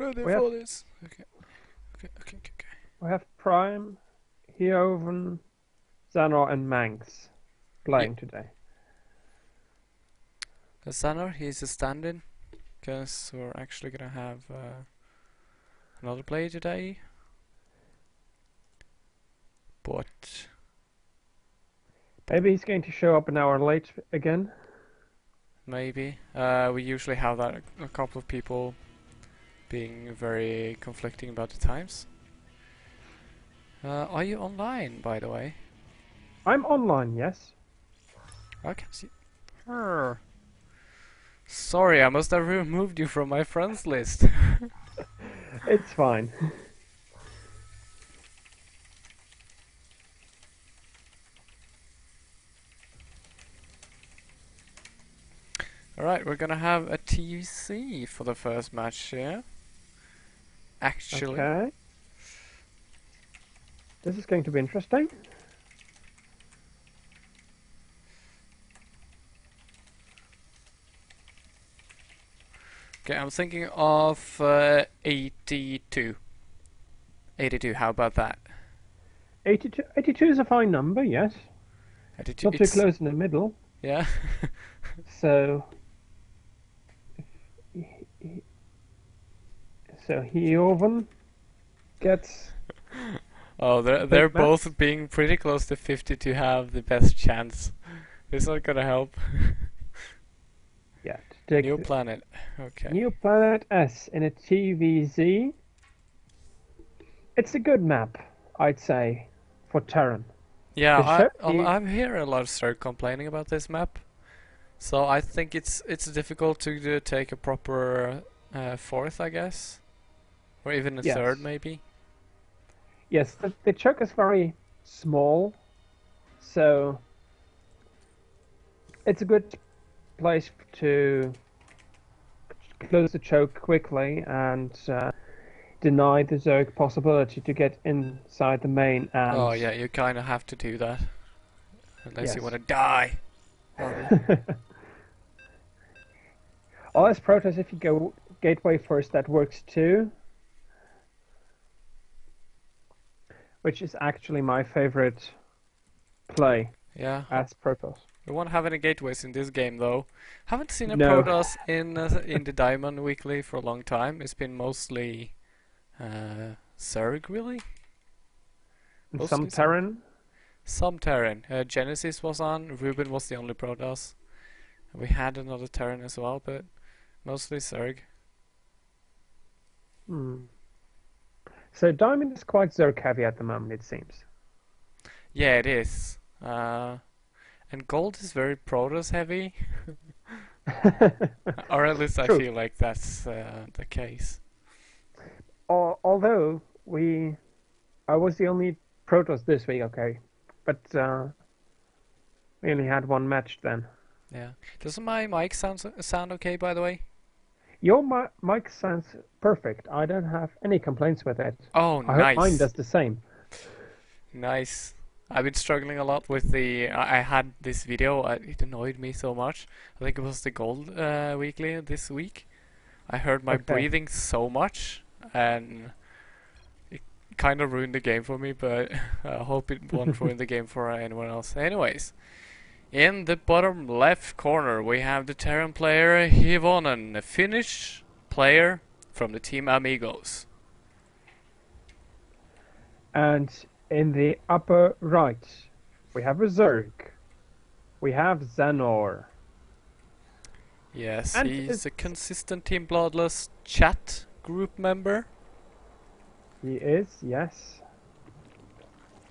ready We have for this. Okay. Okay. we have Prime, Heoven, Xanor, and Manx Yeah. playing today. Sanor, he's a stand-in, because we're actually gonna have another player today. But Maybe he's going to show up an hour late again. maybe. We usually have that a couple of people being very conflicting about the times. Are you online, by the way? I'm online, yes. I can see. Arr. Sorry, I must have removed you from my friends list. It's fine. Alright, we're gonna have a TC for the first match here. Actually. Okay. This is going to be interesting. Okay, I'm thinking of 82. 82, how about that? 82 is a fine number, yes. 82, Not too close in the middle. Yeah. So, Heoven gets Oh, they're big match. both being pretty close to 50 to have the best chance. It's not gonna help. Yeah, to take New the planet. Okay. new planet S in a TVZ. It's a good map, I'd say, for Terran. Yeah, The show, I'm hearing a lot of Zerg complaining about this map. So I think it's difficult to take a proper fourth, I guess, or even a yes, third, maybe. yes. The choke is very small, so it's a good place to close the choke quickly and deny the Zerg possibility to get inside the main. And Oh yeah, you kind of have to do that unless you want yes, to die. all as Protoss, if you go gateway first, that works too. Which is actually my favorite play Yeah, as Protoss. we won't have any gateways in this game though. Haven't seen a No, Protoss in the Diamond Weekly for a long time. It's been mostly Zerg, really. and some Mostly Zerg. Terran. Some Terran. Genesis was on. Ruben was the only Protoss. We had another Terran as well, but mostly Zerg. Hmm. So Diamond is quite Zerg heavy at the moment, it seems. Yeah, it is. And gold is very Protoss heavy, or at least I True. feel like that's the case. Although I was the only Protoss this week, okay, but we only had one match then. Yeah. Doesn't my mic sound okay, by the way? Your mic sounds perfect. I don't have any complaints with it. Oh, I hope mine nice. does the same. Nice. I've been struggling a lot with the. I had this video. It annoyed me so much. I think it was the Gold Weekly this week. I heard my Okay. breathing so much, and it kind of ruined the game for me. But I hope it won't ruin the game for anyone else. Anyways, in the bottom left corner, we have the Terran player Hivonen, a Finnish player from the team Amigos. And in the upper right, we have a Zerg. We have Xanor. Yes, And he's it's a consistent Team Bloodless chat group member. He is, yes.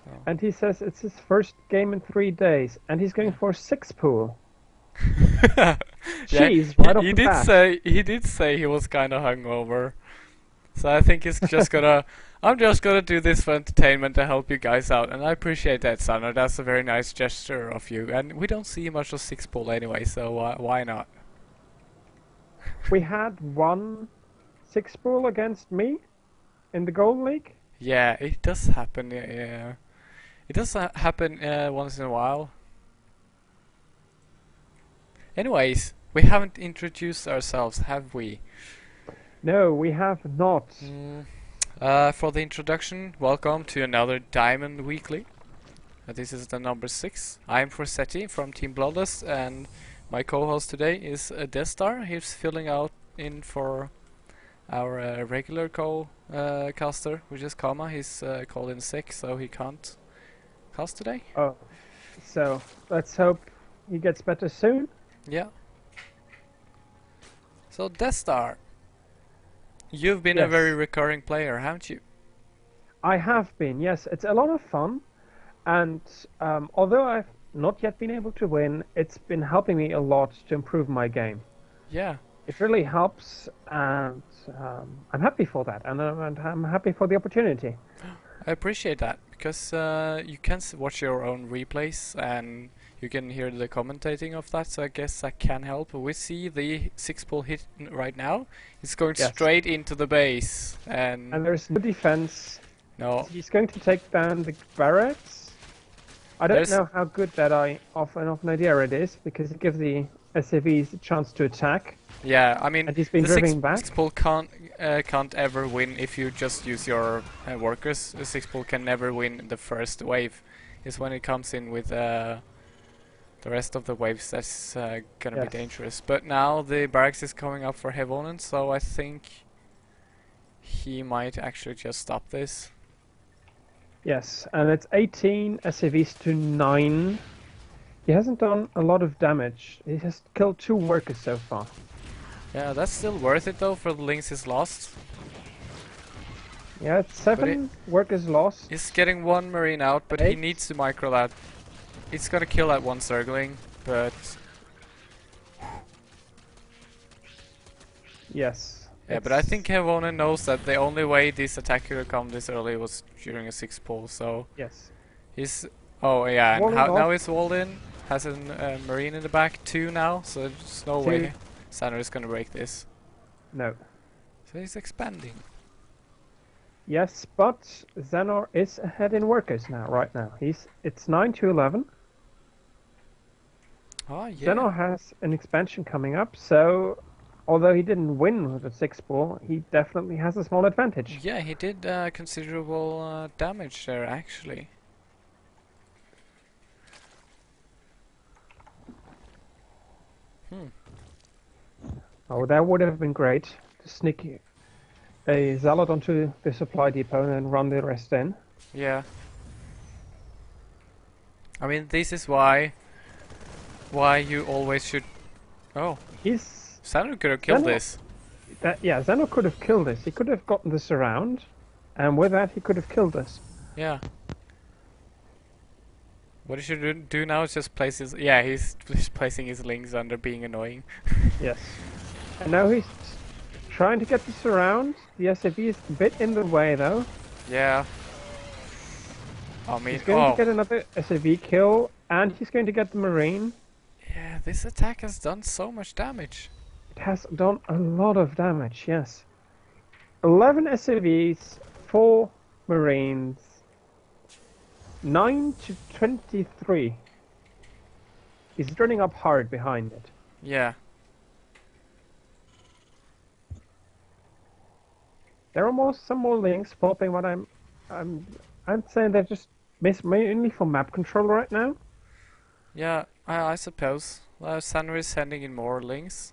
Oh. And he says it's his first game in 3 days, and he's going Yeah. for six pool. Yeah, Jeez, right off he the did bat. say he was kind of hungover. So I think he's just gonna. I'm just gonna do this for entertainment to help you guys out, and I appreciate that, Sanna. That's a very nice gesture of you. And we don't see much of six pull anyway, so why not? We had one six pool against me in the Gold League. Yeah, it does happen. Yeah, it does happen once in a while. Anyways, we haven't introduced ourselves, have we? No, we have not. Mm. For the introduction, welcome to another Diamond Weekly. This is the number 6. I'm Forsetti from Team Bloodless, and my co-host today is Destar. He's filling out in for our regular caster, which is Kama. He's called in sick, so he can't cast today. Oh, so let's hope he gets better soon. Yeah. So Destar, you've been a Yes, very recurring player, haven't you? I have been. Yes, it's a lot of fun, and although I've not yet been able to win, it's been helping me a lot to improve my game. Yeah. It really helps, and I'm happy for that, and I'm happy for the opportunity. I appreciate that because you can watch your own replays and you can hear the commentating of that, so I guess that can help. We see the 6-pull hit right now. It's going Yes, straight into the base, and and there's no defense. no, He's going to take down the barracks. I don't there's know how good that of an idea it is, because it gives the SCVs a chance to attack, yeah. I mean, and he's been the 6 driven back. 6-pull can't ever win if you just use your workers. The 6-pull can never win the first wave. It's when it comes in with the rest of the waves that's gonna be Yes. dangerous. But now the barracks is coming up for Hevonen, so I think he might actually just stop this. Yes, and it's 18 SCVs to 9. He hasn't done a lot of damage. He has killed 2 workers so far. Yeah, that's still worth it though for the links is lost. Yeah, it's 7 workers lost. He's getting 1 marine out, but he 8. needs to micro that. He's gonna kill that 1 circling, but Yes. yeah, but I think Hevonen knows that the only way this attack could have come this early was during a 6-pull, so Yes. he's... Oh yeah, and Walling now off. he's walled in, has a marine in the back, 2 now, so there's no 2. way Sander is gonna break this. No. So he's expanding. Yes, but Xenor is ahead in workers now, right now. It's 9 to 11. Oh yeah. Xenor has an expansion coming up, so although he didn't win with the 6-pull, he definitely has a small advantage. Yeah, he did considerable damage there actually. Hmm. Oh, that would have been great to sneak a Zealot onto the supply depot and run the rest in. Yeah. I mean, this is why you always should... Oh, He's Sander could have killed Xenor, this. Xenor could have killed this. He could have gotten this around, and with that he could have killed us. Yeah. What he should do now is just place his... Yeah, he's just placing his links under being annoying. Yes. And now he's trying to get this around. The SFV is a bit in the way though. Yeah. I mean, He's going to get another SFV kill, and he's going to get the Marine. yeah, this attack has done so much damage. It has done a lot of damage, yes. 11 SCVs, 4 Marines, 9 to 23. He's running up hard behind it. Yeah. There are some more links popping, but I'm saying they're just mainly for map control right now. Yeah, I suppose. Sander is sending in more links.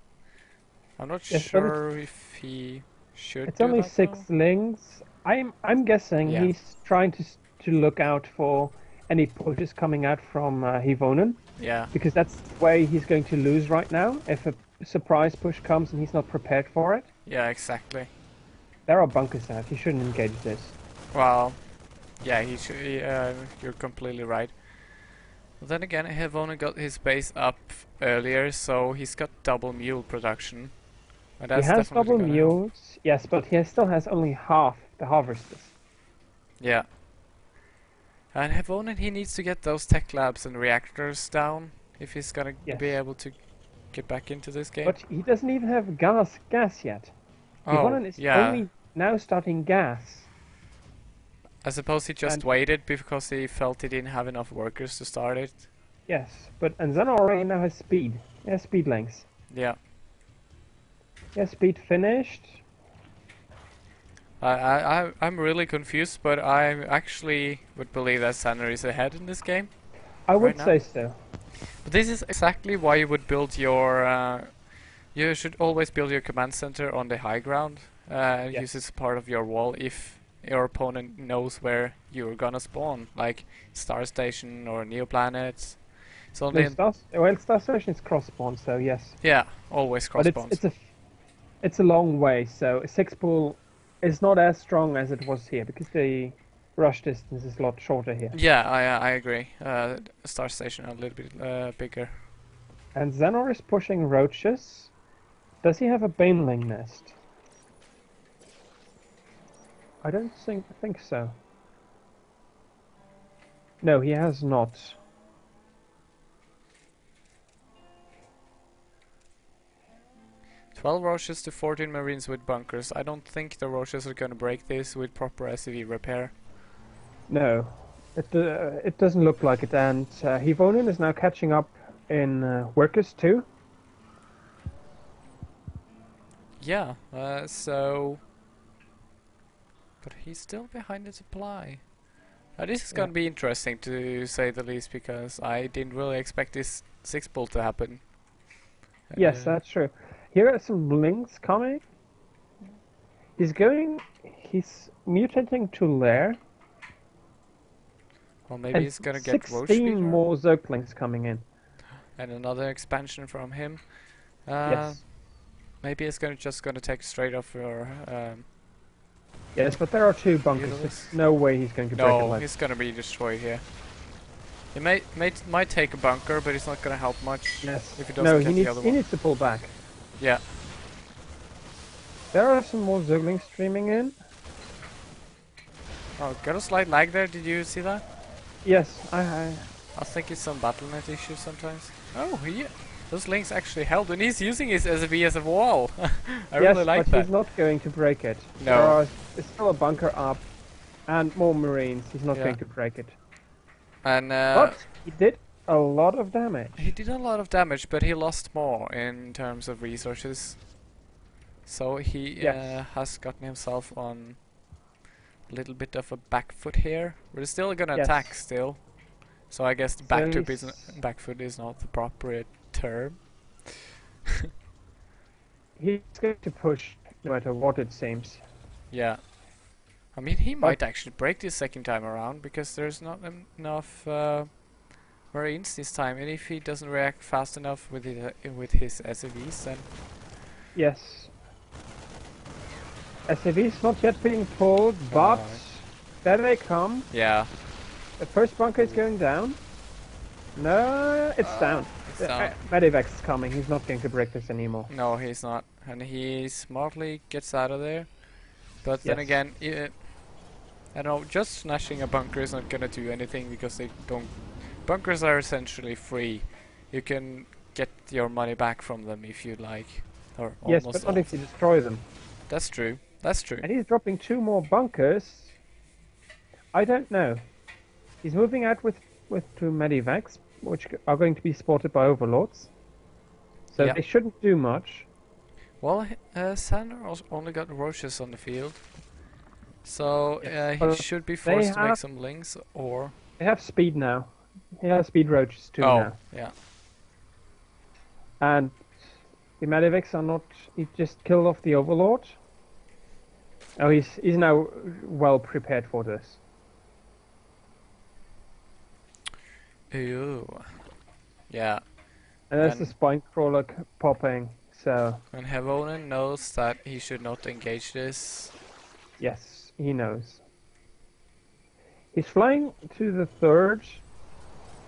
I'm not Yes, but sure if he should It's do only that 6 though. links. I'm guessing Yeah. he's trying to look out for any pushes coming out from Hivonen, Yeah. because that's the way he's going to lose right now. If a surprise push comes and he's not prepared for it, Yeah, exactly. there are bunkers out. He shouldn't engage this. Well, yeah, he should. You're completely right. But then again, I have only got his base up earlier, so he's got double mule production. And He that's has definitely double gonna help. mules, yes, but he still has only half the harvesters. Yeah. And Hevonen, he needs to get those tech labs and reactors down if he's gonna Yes. be able to get back into this game. But he doesn't even have gas yet. Oh, Hivonen is yeah. only now starting gas. I suppose he just And- waited because he felt he didn't have enough workers to start it. Yes, and Zen already now has speed. He has speed lengths. Yeah. He has speed finished. I'm really confused, but I actually would believe that Sander is ahead in this game I right would now. say so. But this is exactly why you would build your. You should always build your command center on the high ground and use it Yes. as part of your wall if your opponent knows where you're gonna spawn, like Star Station or Neoplanets. It's only No, in, Star Station is cross spawn, so yes. yeah, always cross But it's spawns. it's a it's a long way, so a six pool is not as strong as it was here because the rush distance is a lot shorter here. Yeah, I agree. Star Station a little bit bigger. And Xenor is pushing roaches. Does he have a baneling nest? I don't think so. No, he has not. 12 roaches to 14 marines with bunkers. I don't think the roaches are gonna break this with proper SCV repair. No, it doesn't look like it. And Hivonin is now catching up in workers too. Yeah, so... But he's still behind the supply. This is Yeah. gonna be interesting to say the least, because I didn't really expect this 6 pull to happen. Yes, that's true. Here are some links coming. He's mutating to lair. Well, maybe And he's gonna get roach 16 speeder. more Zerglings coming in. And another expansion from him. Yes. Maybe it's just gonna take straight off your... Yes, but there are 2 bunkers. Utilities. There's no way he's going to break it No, like he's gonna be destroyed here. He might take a bunker, but it's not gonna help much Yes. if he doesn't No, get the other he one. needs to pull back. Yeah. There are some more Zerglings streaming in. Oh, got a slight lag there. Did you see that? Yes, I think it's some BattleNet issues sometimes. Oh, those links actually held, and he's using his SB as a wall. I yes, really like but that. he's not going to break it. No. There's still a bunker up, and more Marines. He's not Yeah. going to break it. And But he did a lot of damage. he did a lot of damage, but he lost more in terms of resources. So he Yes. has gotten himself on a little bit of a back foot here. We're still gonna Yes. attack still. So I guess So back foot is not the proper term. he's going to push no matter what it seems. Yeah. I mean, he might actually break this second time around, because there's not enough marines this time, and if he doesn't react fast enough with his SCVs, then Yes. SCV's not yet being pulled, but Alright. there they come. yeah, The first bunker is going down. No, it's down. it's down. Medivac is coming. He's not going to break this anymore. No, he's not, and he smartly gets out of there. But then Yes. again, I know just smashing a bunker is not gonna do anything, because they don't. Bunkers are essentially free. You can get your money back from them if you like, or Yes, almost. but not if you destroy them. That's true. That's true. And he's dropping 2 more bunkers. I don't know. He's moving out with 2 medivacs, which are going to be spotted by overlords. So Yeah. they shouldn't do much. Well, Sander only got roaches on the field, so he but should be they forced to make have- some links, or They have speed now. He has speed roaches too oh, now. yeah, And the medivacs are not. He just killed off the overlord. Oh, he's now well prepared for this. ew, yeah. And there's the And- spine crawler popping. So And Hevonen knows that he should not engage this. yes, he knows. He's flying to the third,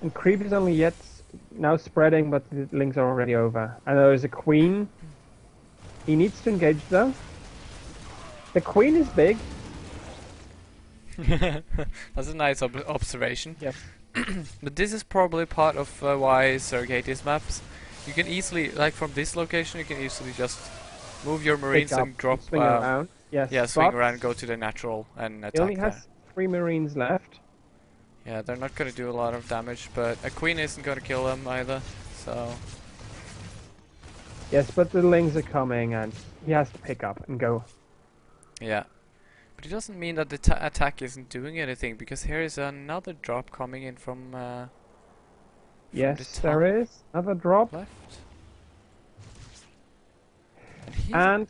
and creep is only yet now spreading, but the links are already over. And there is a queen. He needs to engage though. The queen is big. That's a nice observation. Yes. But this is probably part of why Sergei these maps. You can easily, like from this location, you can easily just move your marines Pick up and drop. swing around. Yes. Yeah, swing but around, go to the natural, and He attack only there. has 3 marines left. Yeah, they're not gonna do a lot of damage, but a queen isn't gonna kill them either. So Yes, but the lings are coming, and he has to pick up and go. yeah, But it doesn't mean that the attack isn't doing anything, because here is another drop coming in from the Yes, top there is another drop, left. And he's and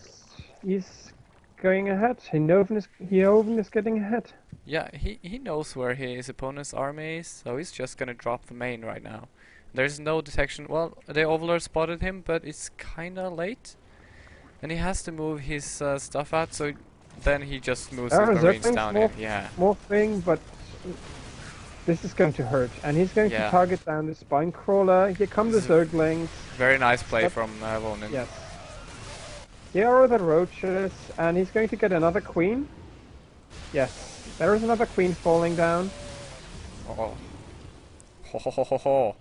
he's going ahead. Hinoven is getting ahead. yeah, he knows where his opponent's army is, so he's just gonna drop the main right now. There's no detection. Well, the Overlord spotted him, but it's kinda late. And he has to move his stuff out, so then he just moves his There are marines Zerglings down here. Yeah. morphing, but this is going to hurt. And he's going to Yeah. target down the spine crawler. Here come the This is Zerglings. very nice play Yep. from Vonin. Yes. Here are the roaches, and he's going to get another queen. Yes, there is another queen falling down. Oh. Ho ho ho ho ho.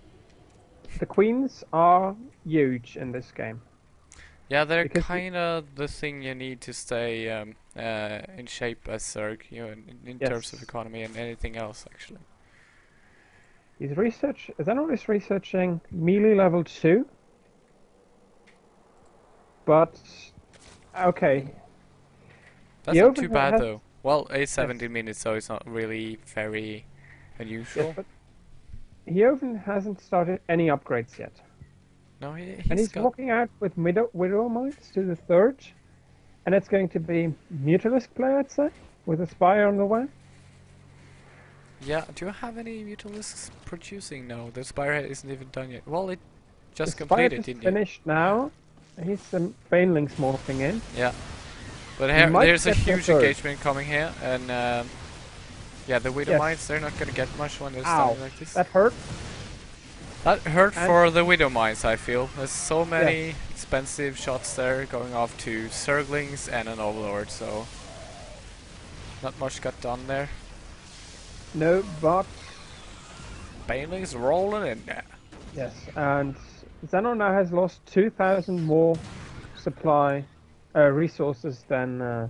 The queens are huge in this game. Yeah, they're Because kind of the thing you need to stay in shape as Zerg, you know, in terms of Yes. economy and anything else, actually. Xehanort is researching melee level 2. But, okay. That's The not open too bad, has- though. Well, it's Yes. 17 minutes, so it's not really very unusual. Yes, but Hioven hasn't started any upgrades yet. No, And he's got... walking out with Widow Mites to the third. And it's going to be Mutalisk play, I'd say, with a Spire on the way. Yeah, do you have any Mutalisks producing? No, the Spirehead isn't even done yet. Well, it just The Spire completed, is didn't it? finished now. He's some Banelings morphing in. Yeah. But He here, might there's a get the huge third. engagement coming here, and yeah, the Widow Yes. Mites, they're not gonna get much when they're Ow, standing like this. that hurt. That hurt And- for the Widow Mines, I feel. There's so many expensive shots there going off to Zerglings and an Overlord, so not much got done there. No, but Banelings rolling in there. yes, and Xehanort now has lost 2,000 more supply resources than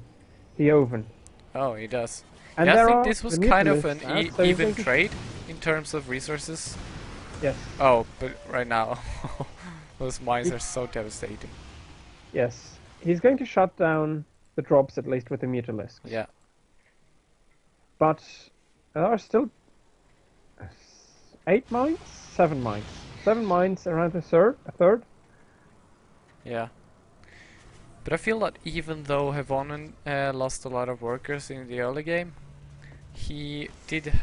Hioven. Oh, he does. And Yeah, I there think are this was the kind of Mutalisks an now, so he's even going to- trade in terms of resources. Yes, Oh, but right now, those mines are so devastating. yes. He's going to shut down the drops at least with the Mutalisks. Yeah. But there are still 8 mines? 7 mines. 7 mines around a third. Yeah. But I feel that even though Hevonen lost a lot of workers in the early game, he did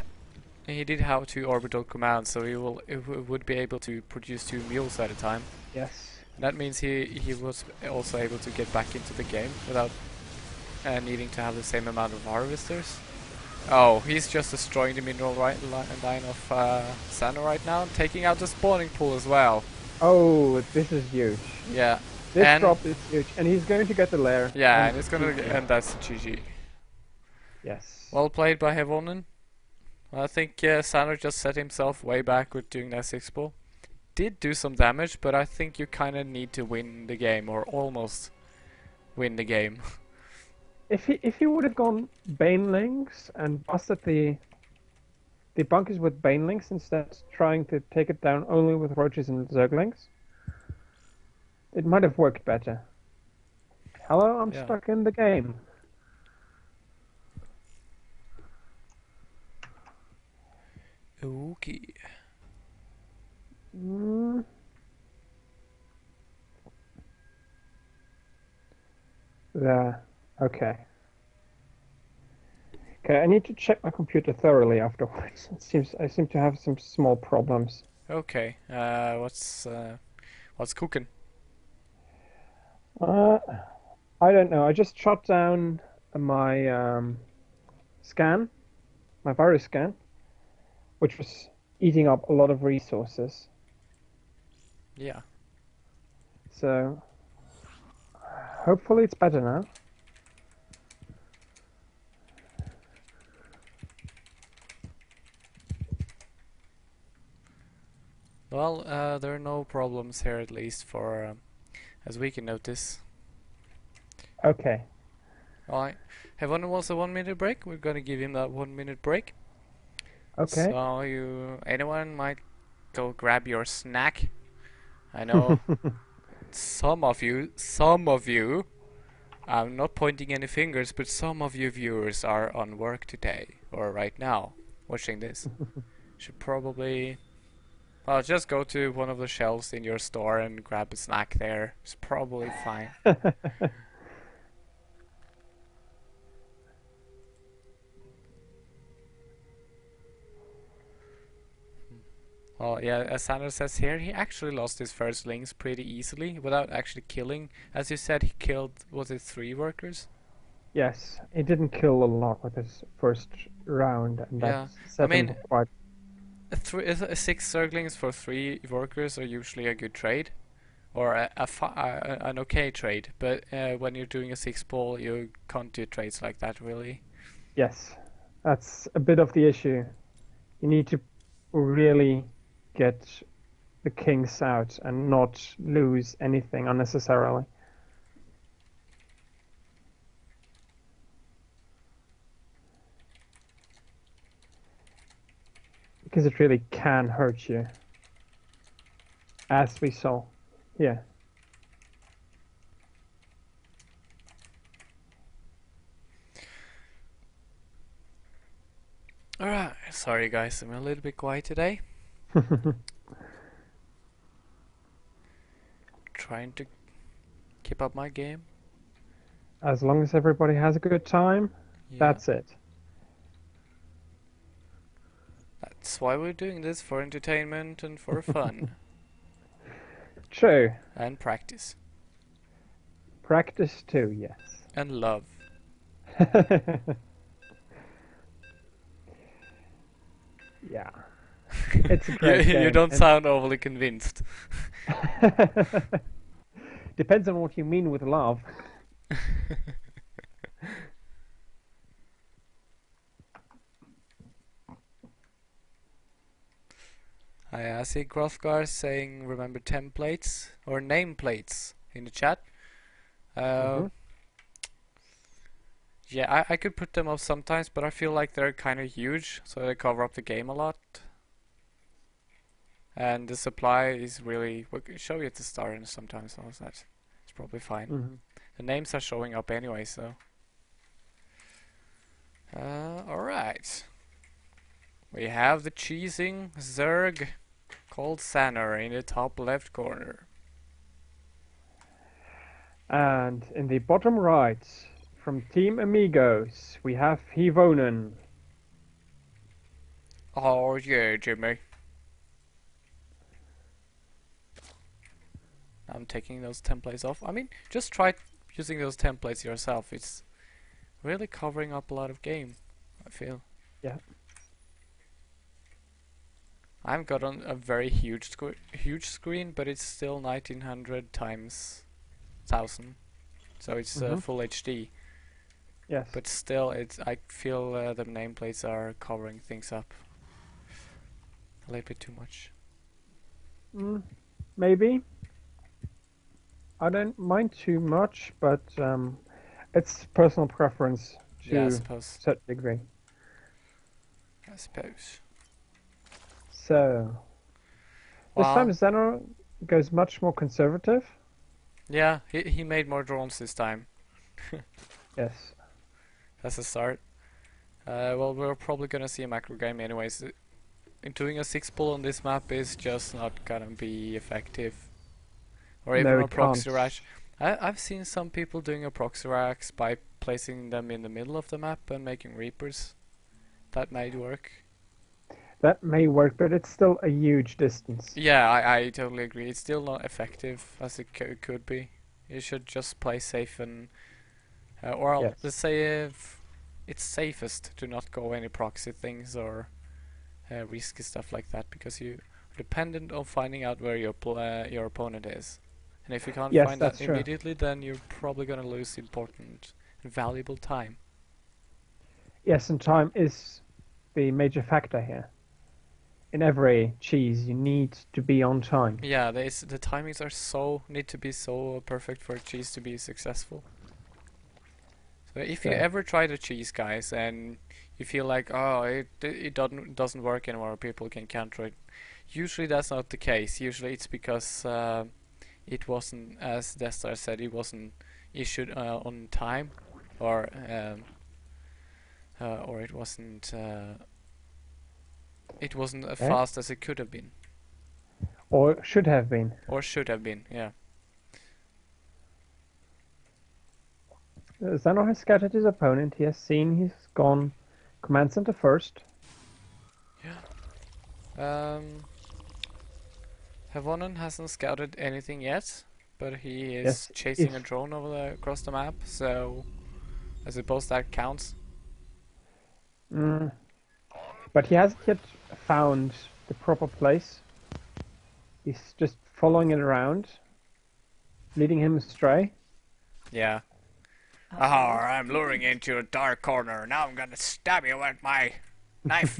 have 2 orbital commands, so he would be able to produce 2 mules at a time. Yes. And that means he was also able to get back into the game without needing to have the same amount of harvesters. Oh, he's just destroying the mineral line of Sano right now, taking out the spawning pool as well. Oh, this is huge. Yeah. This And- drop is huge, and he's going to get the lair. Yeah, and it's gonna and that's GG. Yes. Well played by Hevonen. I think Sano just set himself way back with doing that 6 ball. Did do some damage, but I think you kind of need to win the game, or almost win the game. If he would have gone Banelings and busted the bunkers with Banelings instead, trying to take it down only with roaches and Zerglings, it might have worked better. Hello, I'm Yeah. stuck in the game. Okay. Mm. There. Okay. Okay, I need to check my computer thoroughly afterwards. I seem to have some small problems. Okay. What's cooking? I don't know. I just shut down my scan, my virus scan, which was eating up a lot of resources. Yeah. So hopefully it's better now. Well, there are no problems here, at least for as we can notice. Okay. Alright. Hevonen wants a 1 minute break. We're gonna give him that 1 minute break. Okay. So anyone might go grab your snack. I know some of you I'm not pointing any fingers, but some of you viewers are on work today or right now watching this. Should probably, well, just go to one of the shelves in your store and grab a snack there. It's probably fine. Well, yeah, as Sandra says here, he actually lost his first links pretty easily without actually killing. As you said, he killed, was it 3 workers? Yes, he didn't kill a lot with his first round, and that Yeah, I set him mean, quite. a 6 Zerglings for 3 workers are usually a good trade, or an okay trade. But when you're doing a 6 pull, you can't do trades like that really. Yes, that's a bit of the issue. You need to really get the kings out and not lose anything unnecessarily. Because it really can hurt you, as we saw. Yeah. Alright, sorry guys, I'm a little bit quiet today. Trying to keep up my game. As long as everybody has a good time, Yeah. that's it. That's why we're doing this, for entertainment and for fun. True. And practice. Practice too, yes. And love. Yeah. It's a great You game. don't sound overly convinced. Depends on what you mean with love. I see Grothgar saying remember templates or nameplates in the chat. Mhm. Yeah, I could put them up sometimes, but I feel like they're kind of huge, so they cover up the game a lot. And the supply is really, we'll show you at the start and sometimes, so that's it's probably fine. Mhm. The names are showing up anyway, so. Alright. We have the cheesing Zerg called Sanner in the top left corner. And in the bottom right, from Team Amigos, we have Hivonen. Oh yeah, Jimmy. I'm taking those templates off. I mean, just try using those templates yourself. It's really covering up a lot of game, I feel. Yeah. I've got on a very huge screen, but it's still 1900 times 1000, so it's Mhm. full HD. Yes. But still, I feel the nameplates are covering things up a little bit too much. Maybe. I don't mind too much, but it's personal preference Yeah, I to a suppose. certain degree. I suppose. So this time Xenon goes much more conservative. Yeah, he made more drones this time. Yes. That's a start. Well, we're probably gonna see a macro game anyways. Doing a 6 pull on this map is just not gonna be effective. Or even No, a it proxy can't. rash. I've seen some people doing a proxy racks by placing them in the middle of the map and making reapers. That might work. That may work, but it's still a huge distance. Yeah, I totally agree. It's still not effective as it could be. You should just play safe and, or Yes. let's say if it's safest to not go any proxy things or risky stuff like that, because you're dependent on finding out where your opponent is. And if you can't Yes, find that that's true. immediately, then you're probably gonna lose important and valuable time. Yes, and time is the major factor here. In every cheese, you need to be on time. Yeah, the timings are need to be so perfect for a cheese to be successful. So if you So, ever try the cheese, guys, and you feel like, oh, it doesn't work anymore, people can counter it. Usually that's not the case. Usually it's because it wasn't, as Destar said, it wasn't issued on time, or it wasn't as Eh? fast as it could have been, Or should have been. or should have been. Yeah. Xanor has scouted his opponent. He has seen he's gone command center first. Havonen hasn't scouted anything yet, but he is Yes, chasing a drone across the map, so I suppose that counts. Mm, but he hasn't yet found the proper place. He's just following it around, leading him astray. Yeah. Ah, I'm luring you into a dark corner. Now I'm gonna stab you with my knife.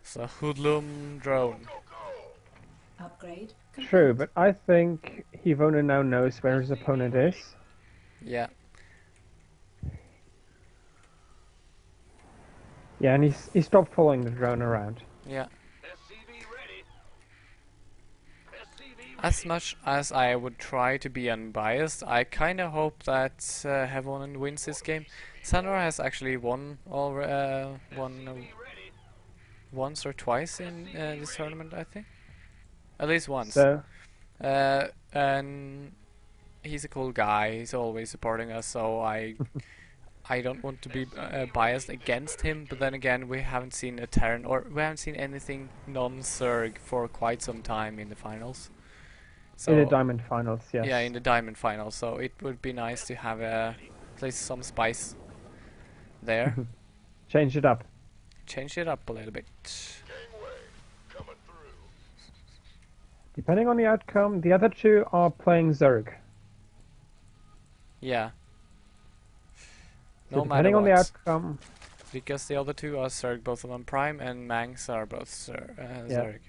It's a hoodlum drone. Upgrade. True, but I think Hivona now knows where his opponent is. Yeah. Yeah, and he stopped following the drone around. Yeah. As much as I would try to be unbiased, I kind of hope that Havonen wins this game. Xanor has actually won once or twice in this tournament, I think. At least once. So, And he's a cool guy. He's always supporting us, so I don't want to be biased against him. But then again, we haven't seen a Terran, or we haven't seen anything non-Zerg for quite some time in the finals. So in the Diamond Finals, yes. yeah, in the Diamond finals. So it would be nice to have at least some spice there. Change it up. Change it up a little bit. Depending on the outcome, the other two are playing Zerg. Yeah. So No matter depending on the what. outcome, Because the other two are Zerg, both of them Prime, and Mangs are both Yeah. Zerg.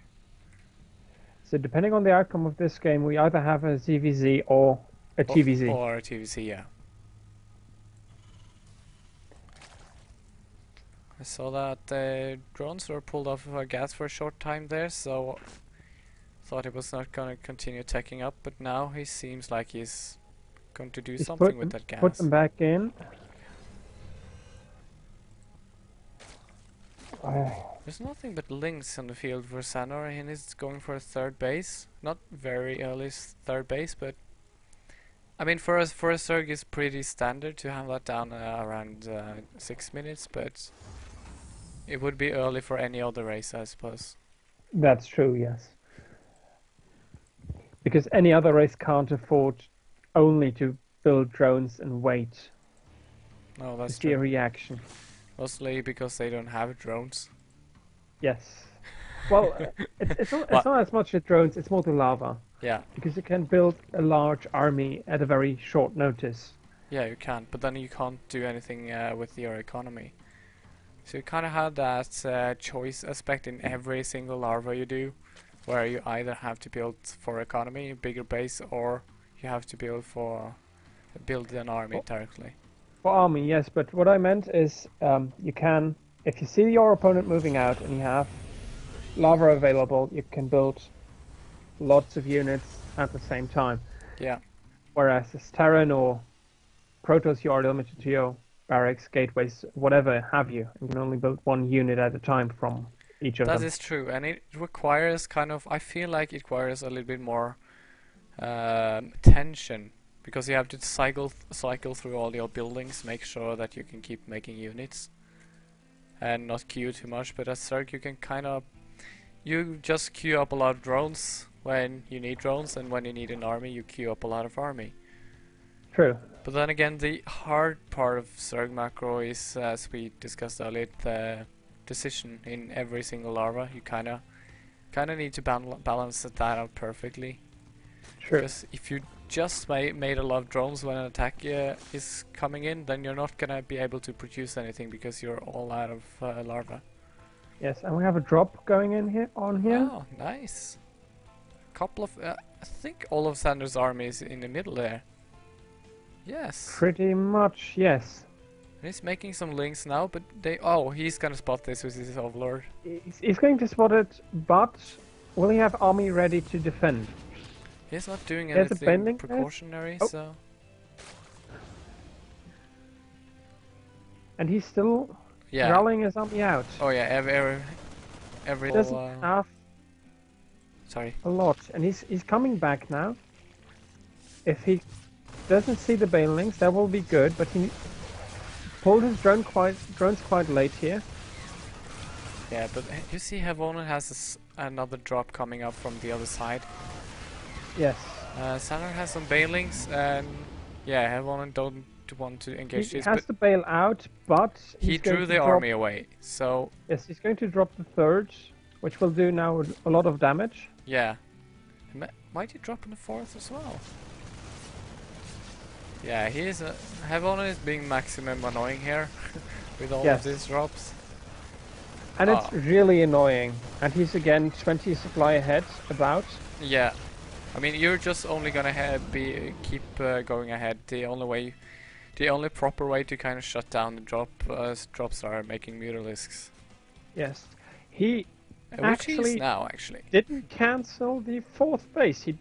so depending on the outcome of this game, we either have a ZVZ or a TVZ. Or TVC, yeah. I saw that drones were pulled off of our gas for a short time there, so thought it was not gonna continue attacking up, but now he seems like he's going to do He's something with that gas. Put them back in. There's nothing but links on the field for Xanor, and he's going for a third base. Not very early third base, but I mean for a Zerg it's pretty standard to have that down around 6 minutes, but it would be early for any other race, I suppose. That's true, yes. Because any other race can't afford only to build drones and wait No, to that's see a true. reaction. Mostly because they don't have drones. Yes. Well, it's not as much the drones, it's more the lava. Yeah, Because you can build a large army at a very short notice. yeah, you can, but then you can't do anything with your economy. So you kind of have that choice aspect in every single larva you do, where you either have to build for economy, a bigger base, or you have to build an army directly. For army, yes, but what I meant is you can, if you see your opponent moving out and you have lava available, you can build lots of units at the same time. Yeah, Whereas as Terran or Protoss, you are limited to your barracks, gateways, whatever have you. You can only build one unit at a time from each of that them. is true, and it requires kind of. I feel like it requires a little bit more attention, because you have to cycle through all your buildings, make sure that you can keep making units, and not queue too much. But as Zerg, you can kind of you just queue up a lot of drones when you need drones, and when you need an army, you queue up a lot of army. True. But then again, the hard part of Zerg macro is, as we discussed earlier, the decision in every single larva. You kind of need to balance that out perfectly. True. Because if you just made a lot of drones when an attack is coming in, then you're not gonna be able to produce anything because you're all out of larva. Yes, and we have a drop going in here on here. Oh, nice. Couple of, I think all of Xander's army is in the middle there. Yes. Pretty much, yes. He's making some links now, but he's gonna spot this with his overlord. He's going to spot it, but will he have army ready to defend? He's not doing There's a anything bending there. precautionary, Oh. so and he's still Yeah. rallying his army out. Oh yeah. Every Doesn't little, have sorry. a lot, and he's coming back now. If he doesn't see the banelings, that will be good. But he pulled his drones quite late here. Yeah, but you see, Havonen has another drop coming up from the other side. Yes. Sander has some bailings, and yeah, Havonen don't want to engage He this, has but to bail out, but he he's going drew to the drop. army away. So Yes, he's going to drop the third, which will do now a lot of damage. yeah, might he drop in the fourth as well? Yeah, he is. Havonen is being maximum annoying here with all Yes. of these drops. And it's Oh. really annoying. And he's again 20 supply ahead, about. Yeah, I mean you're just only gonna keep going ahead. The only proper way to kind of shut down the drops are making mutalisks, Yes. He which he is actually now actually. didn't cancel the fourth base. He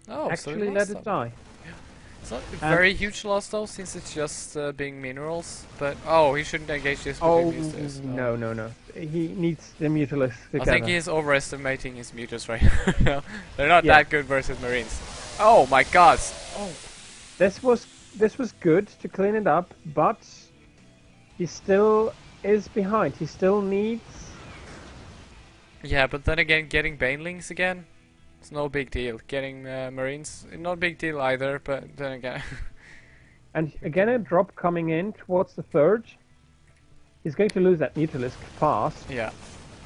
Oh, so he actually lost let them. it die. It's not a very huge loss though, since it's just being minerals. But oh, he shouldn't engage this with Oh, the Mutas. no. He needs the Mutalisk I together. think he is overestimating his mutas right now. They're not Yeah. that good versus marines. Oh my god! Oh. This was good to clean it up, but he still is behind. He still needs. Yeah, but then again, getting banelings again, it's no big deal. Getting marines, not a big deal either. But then again, And again, a drop coming in towards the third. He's going to lose that Mutalisk fast. yeah,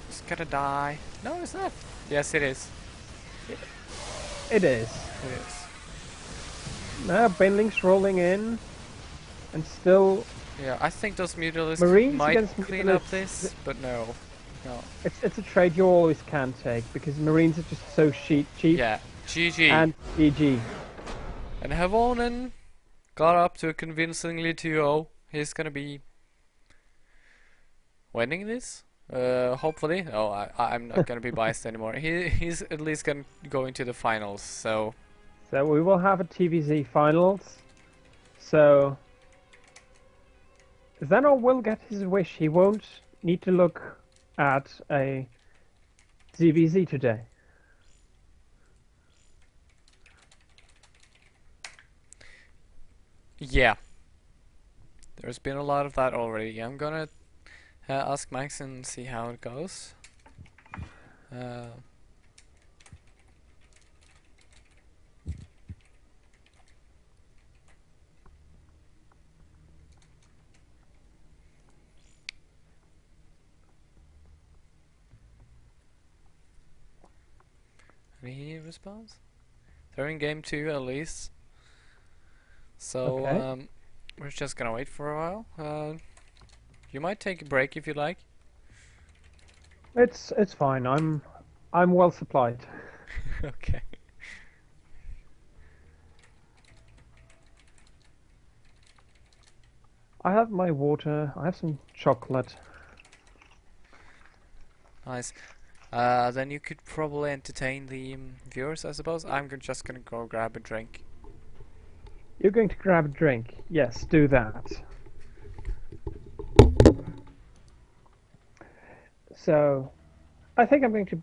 it's gonna die. No, it's not. Yes, it is. It is. It is. Now Banelings rolling in, and still Yeah, I think those mutalisks Marines might against clean up mutalisks. this, but no. it's a trade you always can take because Marines are just so cheap. Yeah, GG. And GG. And Havonen got up to a convincingly 2-0. He's gonna be winning this. Hopefully. Oh, I'm not gonna be biased anymore. He's at least gonna go into the finals. So So we will have a TVZ finals. So Xenor will get his wish. He won't need to look at a ZVZ today. yeah, there's been a lot of that already. I'm gonna ask Max and see how it goes. Any response? They're in game 2 at least. So Okay. we're just gonna wait for a while. You might take a break if you like. It's fine. I'm well supplied. Okay. I have my water. I have some chocolate. Nice. Then you could probably entertain the viewers, I suppose. Just gonna go grab a drink. You're going to grab a drink. Yes, do that. So, I think I'm going to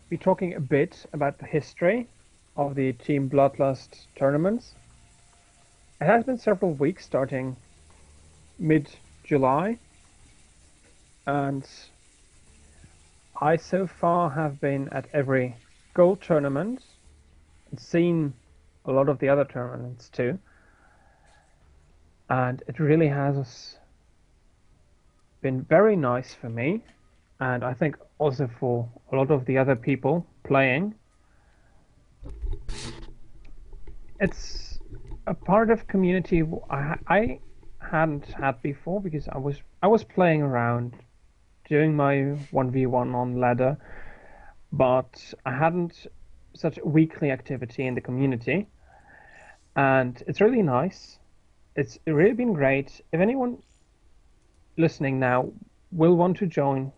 be talking a bit about the history of the Team Bloodlust tournaments. It has been several weeks, starting mid-July, and I so far have been at every gold tournament and seen a lot of the other tournaments too, and it really has been very nice for me, and I think also for a lot of the other people playing. It's a part of community I hadn't had before because I was playing around doing my 1v1 on ladder, but I hadn't such weekly activity in the community, and it's really nice. It's really been great. If anyone listening now will want to join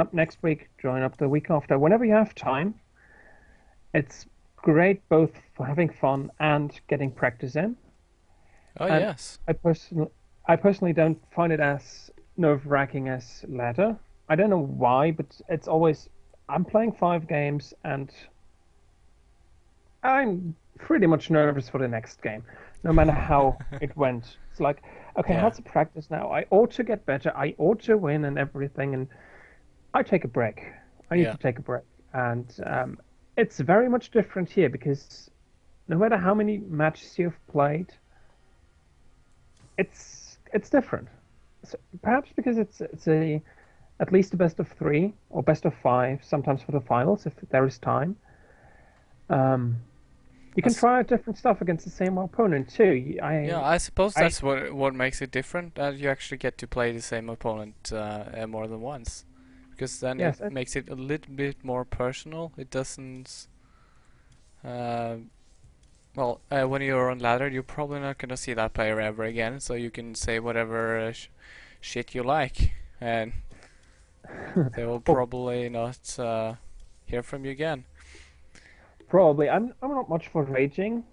up next week, join up the week after, whenever you have time. It's great both for having fun and getting practice in. Oh And yes. I personally, I personally don't find it as nerve-wracking as ladder. I don't know why, but it's always I'm playing 5 games and I'm pretty much nervous for the next game, no matter how it went. It's like, okay, Yeah, how's the practice now? I ought to get better. I ought to win and everything, and I take a break. I need yeah. to take a break, and it's very much different here because no matter how many matches you've played, it's different. So perhaps because it's a at least a best of 3 or best of 5, sometimes for the finals if there is time. Um, you can As try out different stuff against the same opponent too. Yeah, I suppose I that's what makes it different, that you actually get to play the same opponent more than once, because then it yes, makes it a little bit more personal. It doesn't. Uh, when you're on ladder, you're probably not gonna see that player ever again, so you can say whatever shit you like, and they will well, probably not hear from you again. probably. I'm not much for raging,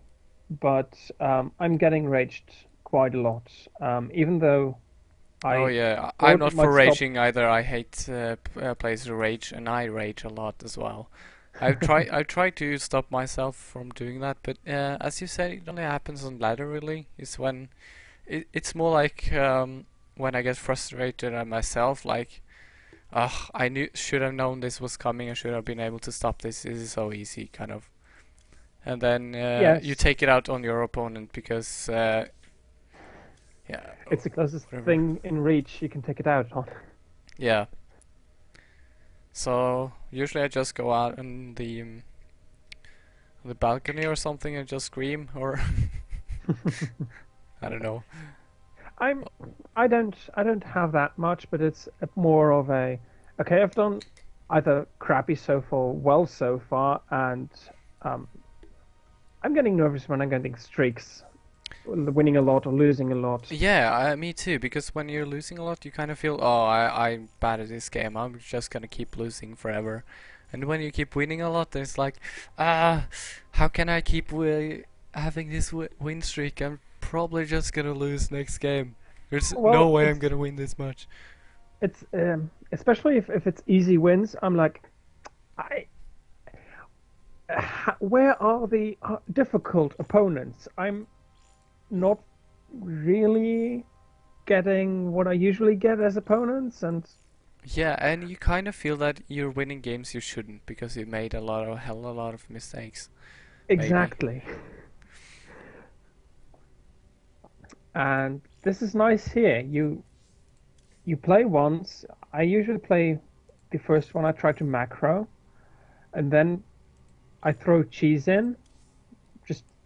but I'm getting raged quite a lot. Even though Oh I yeah, I'm thought it not for might stop. raging either. I hate players who rage, and I rage a lot as well. I try to stop myself from doing that, but as you said, it only happens on ladder really. It's when it's more like when I get frustrated at myself, like, ugh, I knew should have known this was coming. I should have been able to stop this. This is so easy, kind of. And then you Yes, take it out on your opponent because yeah, it's the closest whatever. thing in reach you can take it out on. Yeah. So usually I just go out on the balcony or something and just scream, or I don't know. I'm I don't have that much, but it's more of a okay. I've done either crappy so far, well so far, and um, I'm getting nervous when I'm getting streaks, winning a lot or losing a lot. Yeah, me too. Because when you're losing a lot, you kind of feel, oh, I'm bad at this game. I'm just gonna keep losing forever. And when you keep winning a lot, it's like, ah, how can I keep having this win streak? I'm probably just gonna lose next game. There's no Well, way I'm it's gonna win this much. it's especially if it's easy wins. I'm like, I where are the difficult opponents? I'm not really getting what I usually get as opponents, and Yeah, and you kind of feel that you're winning games you shouldn't because you made hell a lot of mistakes, maybe. exactly. And this is nice here. You play once. I usually play the first one. I try to macro, and then I throw cheese in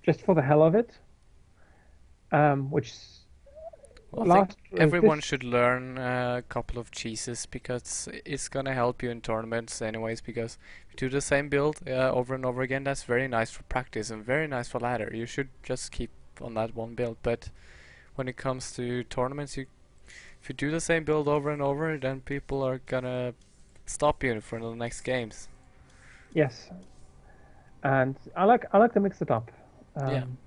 just for the hell of it. Which Well, I think last everyone this should learn a couple of cheeses because it's gonna help you in tournaments anyways. Because if you do the same build over and over again, that's very nice for practice and very nice for ladder. You should just keep on that one build. But when it comes to tournaments, if you do the same build over and over, then people are gonna stop you for the next games. yes, and I like to mix it up. Yeah. Um,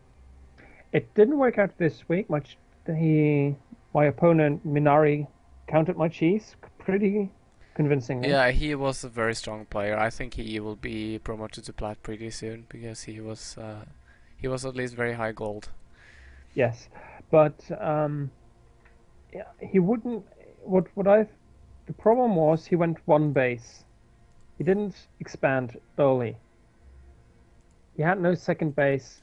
it didn't work out this week much. He my opponent Minari counted my cheese pretty convincingly. Yeah, he was a very strong player. I think he will be promoted to plat pretty soon because he was at least very high gold. Yes, but yeah, he wouldn't. What I the problem was he went one base. He didn't expand early. He had no second base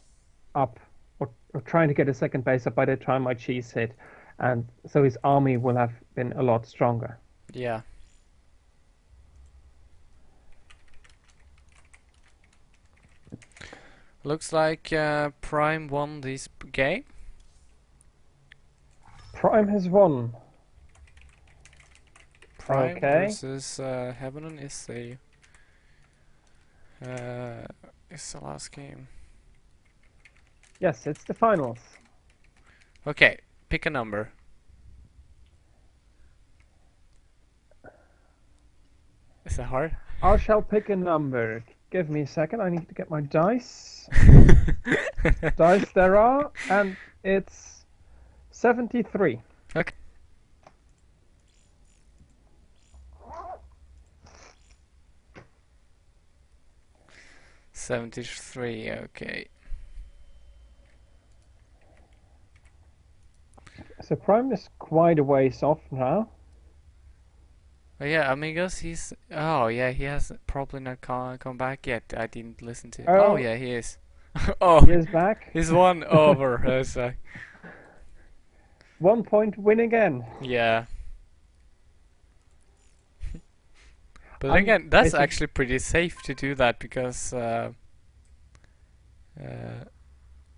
up or trying to get a second base up by the time my cheese hit, and so his army will have been a lot stronger. Yeah. Looks like Prime won this game. Prime has won. Prime Okay. versus Heaven uh, is the last game. Yes, it's the finals. Okay, pick a number. Is that hard? I shall pick a number. Give me a second. I need to get my dice. Dice there are, and it's 73. 73, okay. So Prime is quite a ways off now. Oh yeah, Amigos, he's... Oh yeah, he has probably not come back yet. I didn't listen to... Oh Oh, yeah, he is. Oh, he is back. he's one over. So, 1 point win again. yeah. But then I'm again, that's basic. actually pretty safe to do that because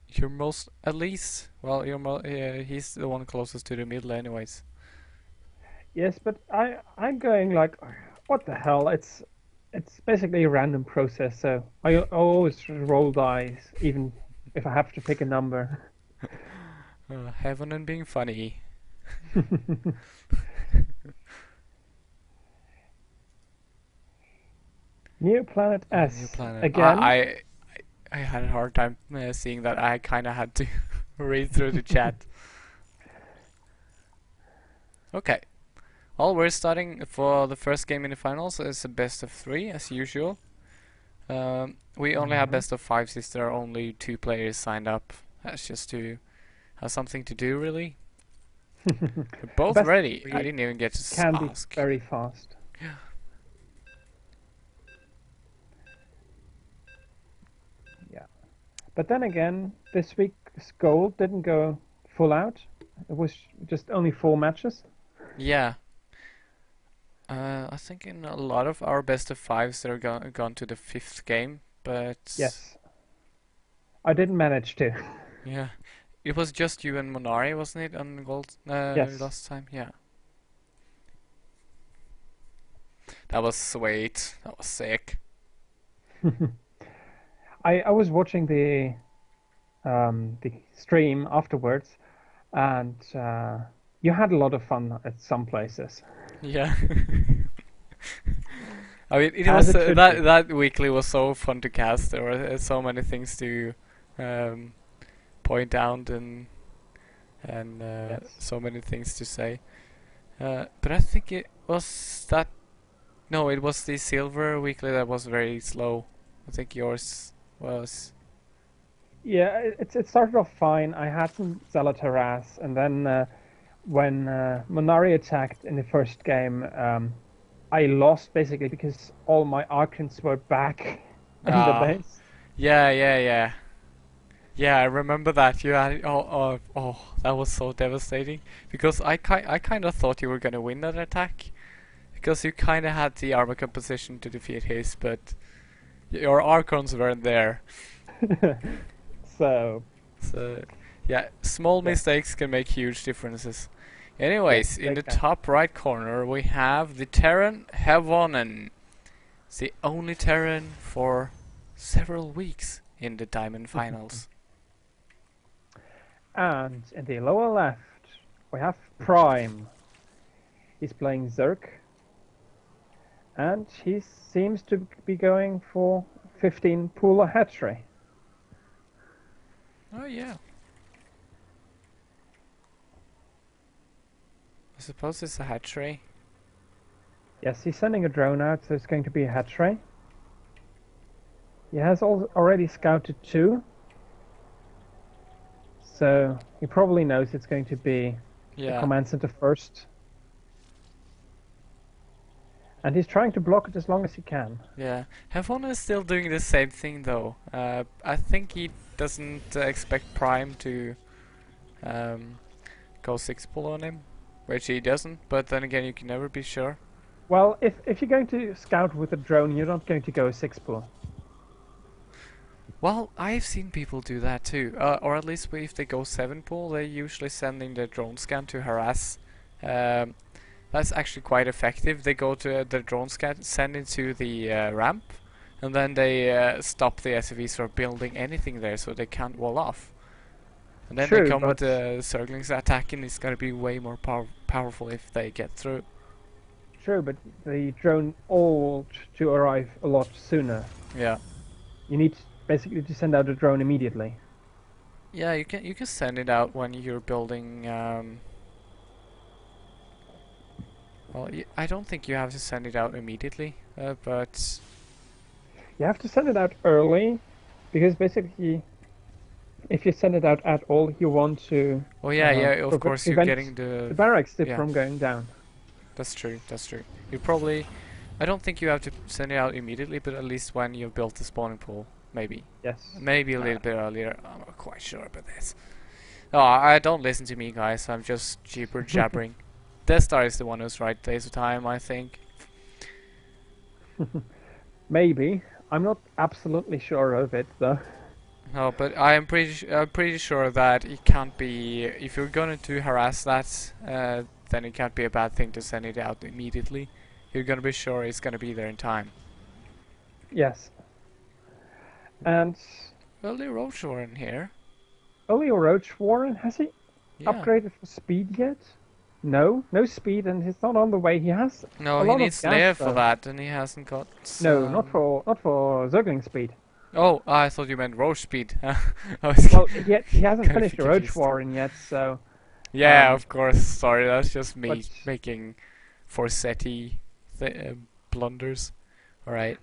you're most... At least... Well, he's the one closest to the middle anyways. Yes, but I'm going like, what the hell? It's basically a random process. So I always roll dice, even if I have to pick a number. Heaven and being funny. New Planet Yeah, new S planet. again. I had a hard time seeing that. I kind of had to read through the chat. Okay. Well, we're starting for the first game in the finals. It's a best of 3 as usual. We only have best of 5 since there are only 2 players signed up. That's just to have something to do, really. We're both Best of ready. I 3 didn't even get to can be ask. very fast. Yeah. But then again, this week's goal didn't go full out. It was just only 4 matches. Yeah. I think in a lot of our best of 5s they're gone to the 5th game, but Yes. I didn't manage to. yeah, it was just you and Monari, wasn't it, on gold Yes. last time? Yeah, that was sweet. That was sick. I was watching the stream afterwards, and you had a lot of fun at some places, Yeah. I mean, it as was it should be. that weekly was so fun to cast. There were so many things to um, point out and Yes. so many things to say. But I think it was that. No, it was the silver weekly that was very slow. I think yours was. Yeah, it started off fine. I had some Zealot harass, and then when Monari attacked in the first game, I lost basically because all my Archons were back in the Ah, base. yeah. Yeah, I remember that. You had that was so devastating because I kind of thought you were gonna win that attack because you kind of had the armor composition to defeat his, but your Archons weren't there. So, So yeah, small yes, mistakes can make huge differences. yes, Anyways, in they the can. top right corner we have the Terran Hevonen. It's the only Terran for several weeks in the Diamond Finals. And in the lower left, we have Prime. He's playing Zerk, and he seems to be going for 15 Pooler hatchery. Oh yeah. I suppose it's a hatchery. Yes, he's sending a drone out, so it's going to be a hatchery. He has already scouted 2, so he probably knows it's going to be a Yeah. command center first. And he's trying to block it as long as he can. Yeah. Havona is still doing the same thing though. I think he doesn't expect Prime to go 6 pull on him, which he doesn't, but then again you can never be sure. Well, if you're going to scout with a drone, you're not going to go 6 pull. Well, I've seen people do that too, or at least if they go 7 pull, they usually send in the drone scan to harass. That's actually quite effective. They go to the drone scan, send into the ramp, and then they stop the SUVs from building anything there, so they can't wall off. And then they True, come with but the circlings attack, and it's gonna be way more powerful if they get through. the drone ought to arrive a lot sooner. Yeah. You need basically to send out a drone immediately. Yeah, you can send it out when you're building. Well, I don't think you have to send it out immediately, but You have to send it out early, because basically, if you send it out at all, you want to Oh yeah, yeah. Of course, you're prevent getting the the. barracks Yeah, from going down. that's true. That's true. You probably. I don't think you have to send it out immediately, but at least when you've built the spawning pool, maybe. Yes. Maybe a little bit earlier. I'm not quite sure about this. No, I don't listen to me, guys. I'm just jibber jabbering. Death Star is the one who's right days of time, I think. Maybe. I'm not absolutely sure of it, though. No, but I'm pretty sure that it can't be. If you're going to harass that, then it can't be a bad thing to send it out immediately. You're gonna be sure it's gonna be there in time. Yes. And Early Roach in here. only Roach Warren, has he Yeah. upgraded for speed yet? No, no speed, and he's not on the way. He has No, a he lot needs of gas, Lair for though. that, and he hasn't got. No, not for Zergling speed. Oh, I thought you meant Roach speed. I was Well, he hasn't Kinda finished the Roach confused. Warren yet, so yeah, um, of course. Sorry, that's just me but making Forsetti blunders. All right.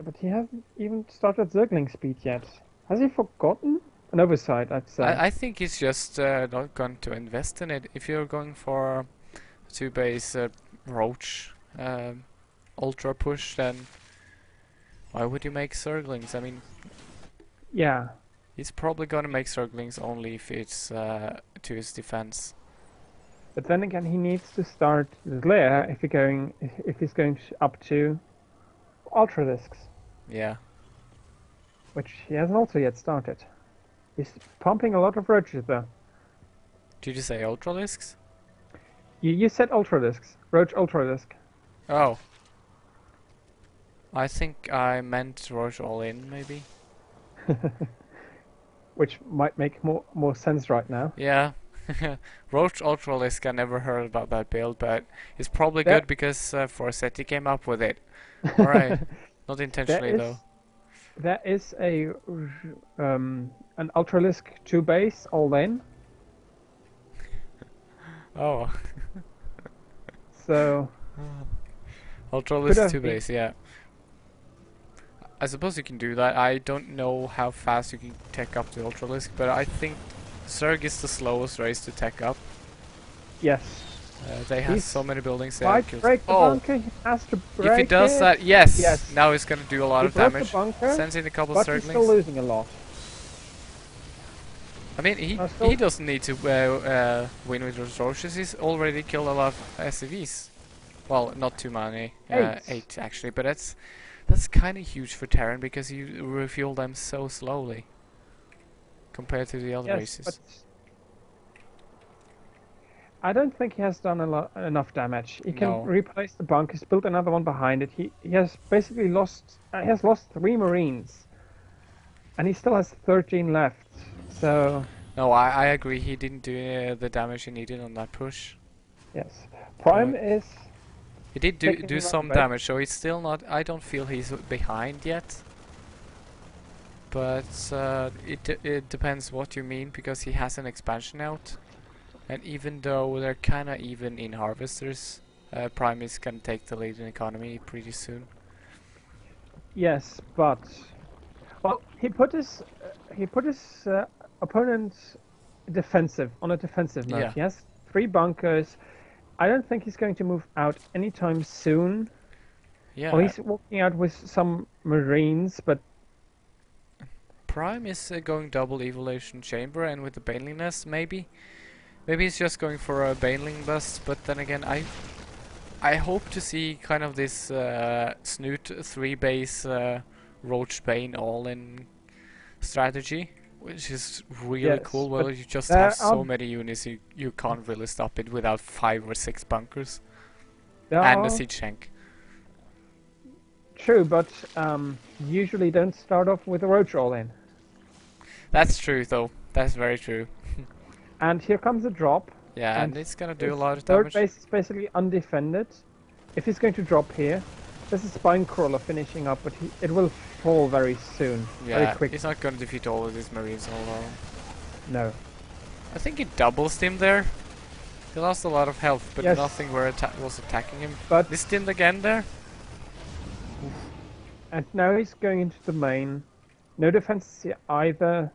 but he hasn't even started Zergling speed yet. Has he forgotten? An oversight, I'd say. I think he's just not going to invest in it. If you're going for two base Roach ultra push, then why would you make Zerglings? I mean, Yeah, he's probably gonna make Zerglings only if it's to his defense. but then again, he needs to start the layer if he's going up to Ultra Discs, Yeah. which he hasn't also yet started. He's pumping a lot of roaches though. Did you say Ultralisks? You said Ultra Discs, Roach Ultra Disc. Oh. I think I meant Roach all in, maybe. Which might make more sense right now. Yeah. Roach Ultralisk, I never heard about that build, but it's probably That- good because Forsetti came up with it. Alright. Not intentionally, though. That is an Ultralisk 2 base all in. Oh. So Could Ultralisk have 2 been. base, yeah. I suppose you can do that. I don't know how fast you can tech up the Ultralisk, but I think Zerg is the slowest race to tech up. Yes. They have He's so many buildings there. Might break the bunker. He has to break If he does it. that, yes! Yes. Now he's gonna do a lot He of broke damage. the bunker, Sends in a couple but he's still Zerglings. losing a lot. I mean, he still- doesn't need to win with those Roaches. He's already killed a lot of SCVs. Well, not too many. 8 actually, but that's kind of huge for Terran because you refuel them so slowly compared to the other Yes, races. but I don't think he has done enough damage. He can No. replace the bunkers, build another one behind it. He has basically lost. He has lost 3 Marines, and he still has 13 left. So No, I agree. He didn't do the damage he needed on that push. yes, Prime is. He did Taking do him some out back. damage, so he's still not. I don't feel he's behind yet. But it depends what you mean because he has an expansion out, and even though they're kind of even in harvesters, Prime is gonna take the lead in economy pretty soon. Yes, but well, he put his opponent defensive on a defensive mode. Yeah. He has 3 bunkers. I don't think he's going to move out anytime soon. Yeah, Well, he's walking out with some Marines, but Prime is going double evolution chamber, and with the Baneling nest, maybe he's just going for a Baneling bust. But then again, I hope to see kind of this Snoot 3 base Roach Bane all in strategy, which is really Yes, cool. Well, but you just there have so are- many units, you can't really stop it without 5 or 6 bunkers there and are a siege tank. true. But usually don't start off with a roach all in. That's true, though. That's very true. And here comes a drop. Yeah, and And it's gonna do a His lot of third damage. base is basically undefended. If he's going to drop here, there's a spine crawler finishing up, but it will fall very soon, very Yeah, quick. he's not gonna defeat all of these Marines all alone. No. I think he double stimmed there. He lost a lot of health, but Yes. nothing was attacking him. But He stimmed again there. And now he's going into the main. No defense either.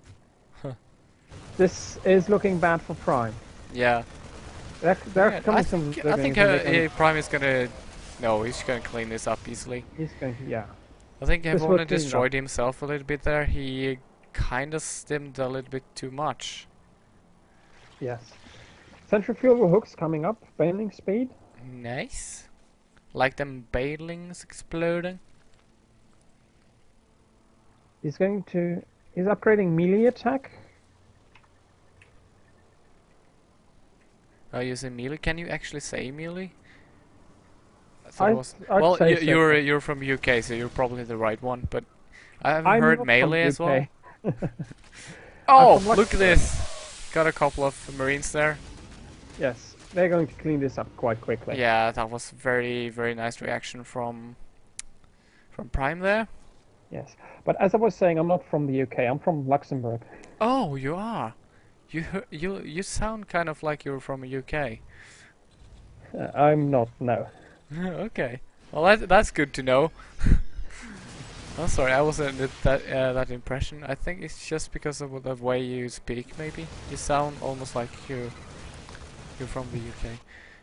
This is looking bad for Prime. Yeah. They're Yeah, coming some I think Zerglings and they're going Prime is gonna. No, he's gonna clean this up easily. he's going to, yeah. I think This will Hevona clean it destroyed up. himself a little bit there. He kind of stimmed a little bit too much. Yes. Centrifugal hooks coming up, bailing speed. Nice. Like them bailings exploding. He's upgrading melee attack. Oh, you say melee? Can you actually say melee? I thought I it was. I'd Well, say so. you're from UK, so you're probably the right one. But I haven't I'm heard not from melee as well. UK. Oh, from look at this! Got a couple of marines there. Yes, they're going to clean this up quite quickly. Yeah, that was very nice reaction from Prime there. Yes, but as I was saying, I'm not from the UK. I'm from Luxembourg. Oh, you are. You sound kind of like you're from the UK. I'm not. No. Okay. Well, that's good to know. Oh, sorry, I wasn't that impression. I think it's just because of the way you speak. Maybe you sound almost like you're from the UK.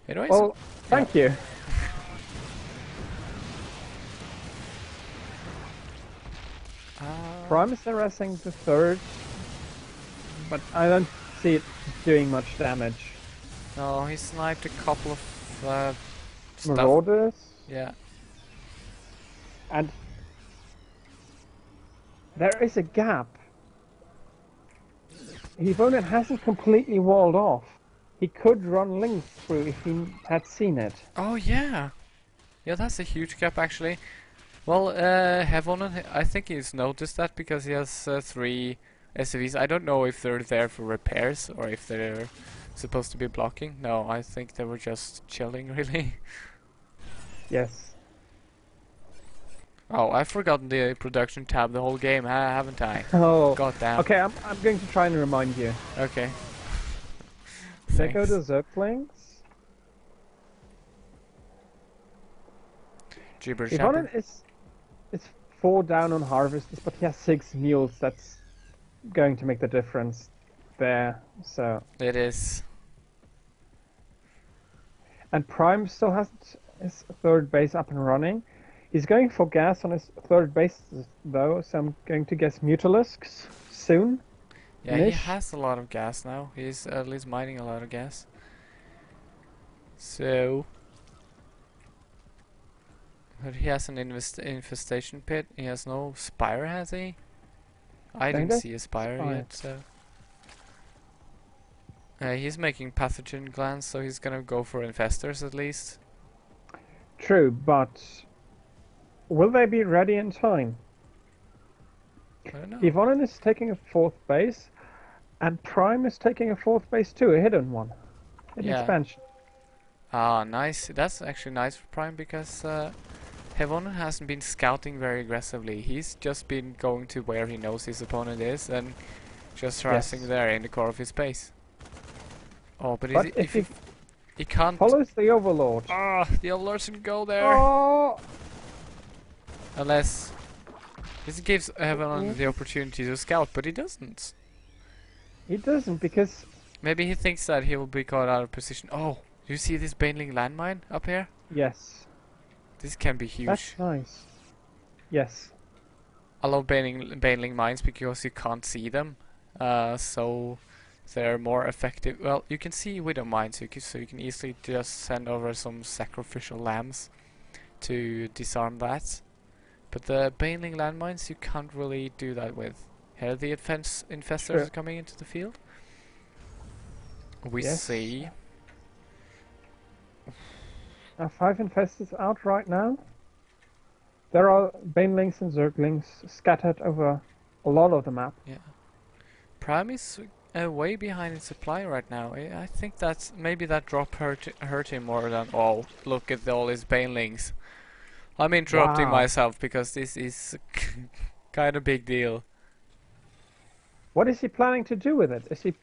Anyways. Well, thank you. Prime is harassing the third, but I don't see it doing much damage. No, he sniped a couple of stuff. Marauders, Yeah. and there is a gap. Hivona hasn't completely walled off. He could run links through if he had seen it. Oh yeah. Yeah, that's a huge gap actually. Well, Hevonen, I think he's noticed that because he has 3 SUVs. I don't know if they're there for repairs or if they're supposed to be blocking. No, I think they were just chilling, really. Yes. Oh, I've forgotten the production tab the whole game, haven't I? Oh. God damn. Okay, I'm going to try and remind you. Okay. They go Thanks. to Zerglings. Jibber Hivona jabber. is 4 down on harvesters, but he has 6 mules. That's going to make the difference there. So. It is. And Prime still has his third base up and running. He's going for gas on his third base though, so I'm going to guess Mutalisks soon. Yeah, he Nish. has a lot of gas now. He's at least mining a lot of gas. So. But he has an infestation pit. He has no spire, has he? I didn't Kinda. see a spire Spire. yet, so. He's making pathogen glands, so he's gonna go for infestors at least. True, but will they be ready in time? I don't know. Ivonen is taking a 4th base, and Prime is taking a 4th base too, a hidden one. Hidden Yeah. expansion. Ah, nice. That's actually nice for Prime because Hevonen hasn't been scouting very aggressively. He's just been going to where he knows his opponent is and just harassing Yes. there in the core of his base. Oh, but, But if he can't. follows the Overlord. Ah, the Overlord shouldn't go there. Oh! Unless this gives Hevonen the opportunity to scout, but he doesn't. He doesn't because Maybe he thinks that he will be caught out of position. Oh, you see this Baneling landmine up here? yes, This can be huge. that's nice. Yes. I love Baneling mines because you can't see them, so they're more effective. Well, you can see Widow mines, so you can easily just send over some sacrificial lambs to disarm that. But the Baneling landmines, you can't really do that with. Here the infestors Sure. are coming into the field. We Yes. see. Are 5 infestors out right now? There are Banelings and Zerglings scattered over a lot of the map. Prime is way behind in supply right now. I think that's maybe that drop hurt him more than oh look at all his banelings. I'm interrupting Wow. myself because this is kind of big deal. What is he planning to do with it? Is he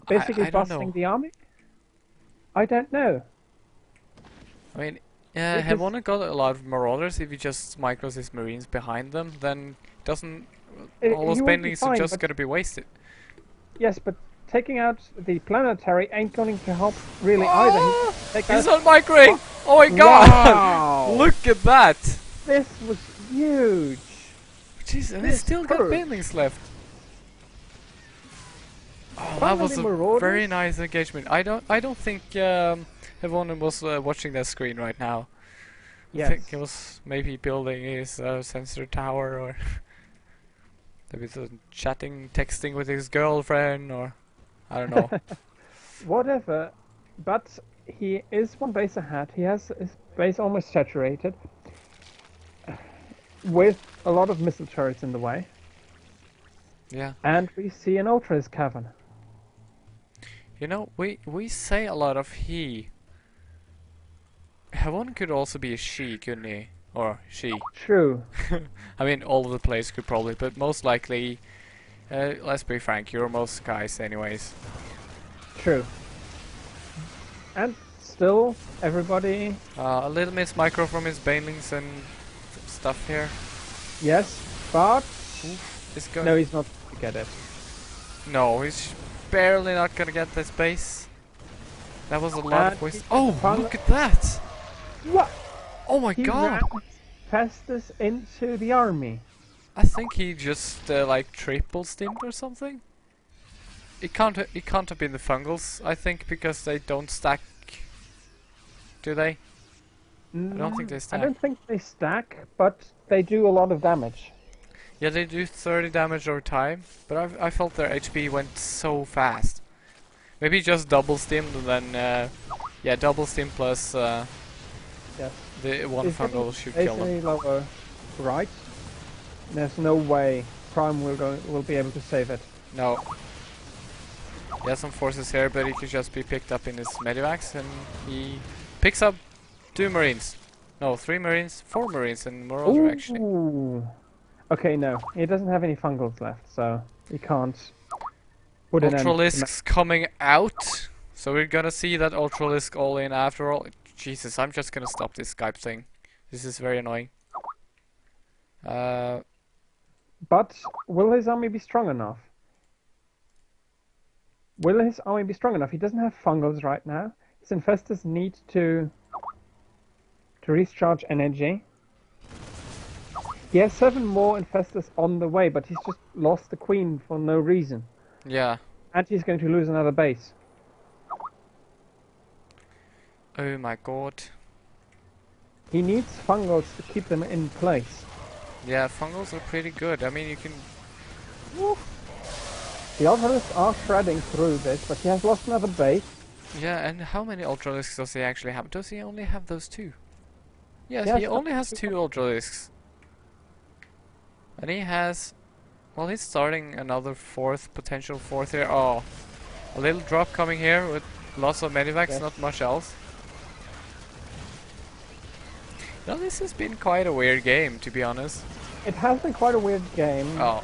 basically I don't busting know. the army? I don't know. I mean, With his, Havana got a lot of marauders. If he just micros his marines behind them, then doesn't all those he will be paintings are fine, just but gonna be wasted. yes, but taking out the planetary ain't going to help really either. Oh, Take he's out, not microing! Oh my god! wow! Look at that! This was huge. Jeez, and he's This still got hurt. paintings left. Oh, that Finally, was a marauders. very nice engagement. I don't think Havana was watching that screen right now. Yes. I think he was maybe building his sensor tower, or maybe chatting, texting with his girlfriend, or I don't know. Whatever, but he is one base ahead. He has his base almost saturated, with a lot of missile turrets in the way, Yeah, and we see an Ultra's cavern. you know, we say a lot of he. Havana could also be a she, couldn't he? Or she. True. I mean, all of the players could probably, but most likely, let's be frank, you're most guys anyways. True. And still, everybody, A little miss micro from his banelings and stuff here. yes, but Is going. no, he's not to get it. No, he's barely not gonna get this base. That was a lot And of waste. he Oh, found- look at that! What? Oh my He god! ran Festus into the army. I think he just like triple stimmed or something. It can't have been the fungals. I think because they don't stack. Do they? I don't think they I stack. don't think they stack, but they do a lot of damage. Yeah, they do 30 damage over time, but I felt their HP went so fast. Maybe just double stimmed and then, yeah, double stim plus Yes. the one He's fungal getting should kill them. basically lower right. There's no way Prime will be able to save it. No. He has some forces here, but he could just be picked up in his medivacs, and he picks up 2 marines. No, 3 marines, 4 marines, and Marauder actually. Ooh. Okay, no, he doesn't have any fungals left, so he can't put an end to Ultralisks coming out, so we're gonna see that Ultralisk all in after all. Jesus, I'm just gonna stop this Skype thing. This is very annoying. But will his army be strong enough? Will his army be strong enough? He doesn't have fungals right now. His infestors need to recharge energy. He has 7 more infestors on the way, but he's just lost the queen for no reason. Yeah. And he's going to lose another base. Oh my god. He needs fungals to keep them in place. Yeah, fungals are pretty good. I mean, you can. The Ultralists are shredding through this, but he has lost another base. Yeah, and how many Ultralisks does he actually have? Does he only have those 2? Yes, Yes, he only has 2 Ultralisks. And he has. Well, he's starting another potential fourth here. Oh, a little drop coming here with lots of medivacs, Yes. not much else. Now, this has been quite a weird game, to be honest. It has been quite a weird game. Oh,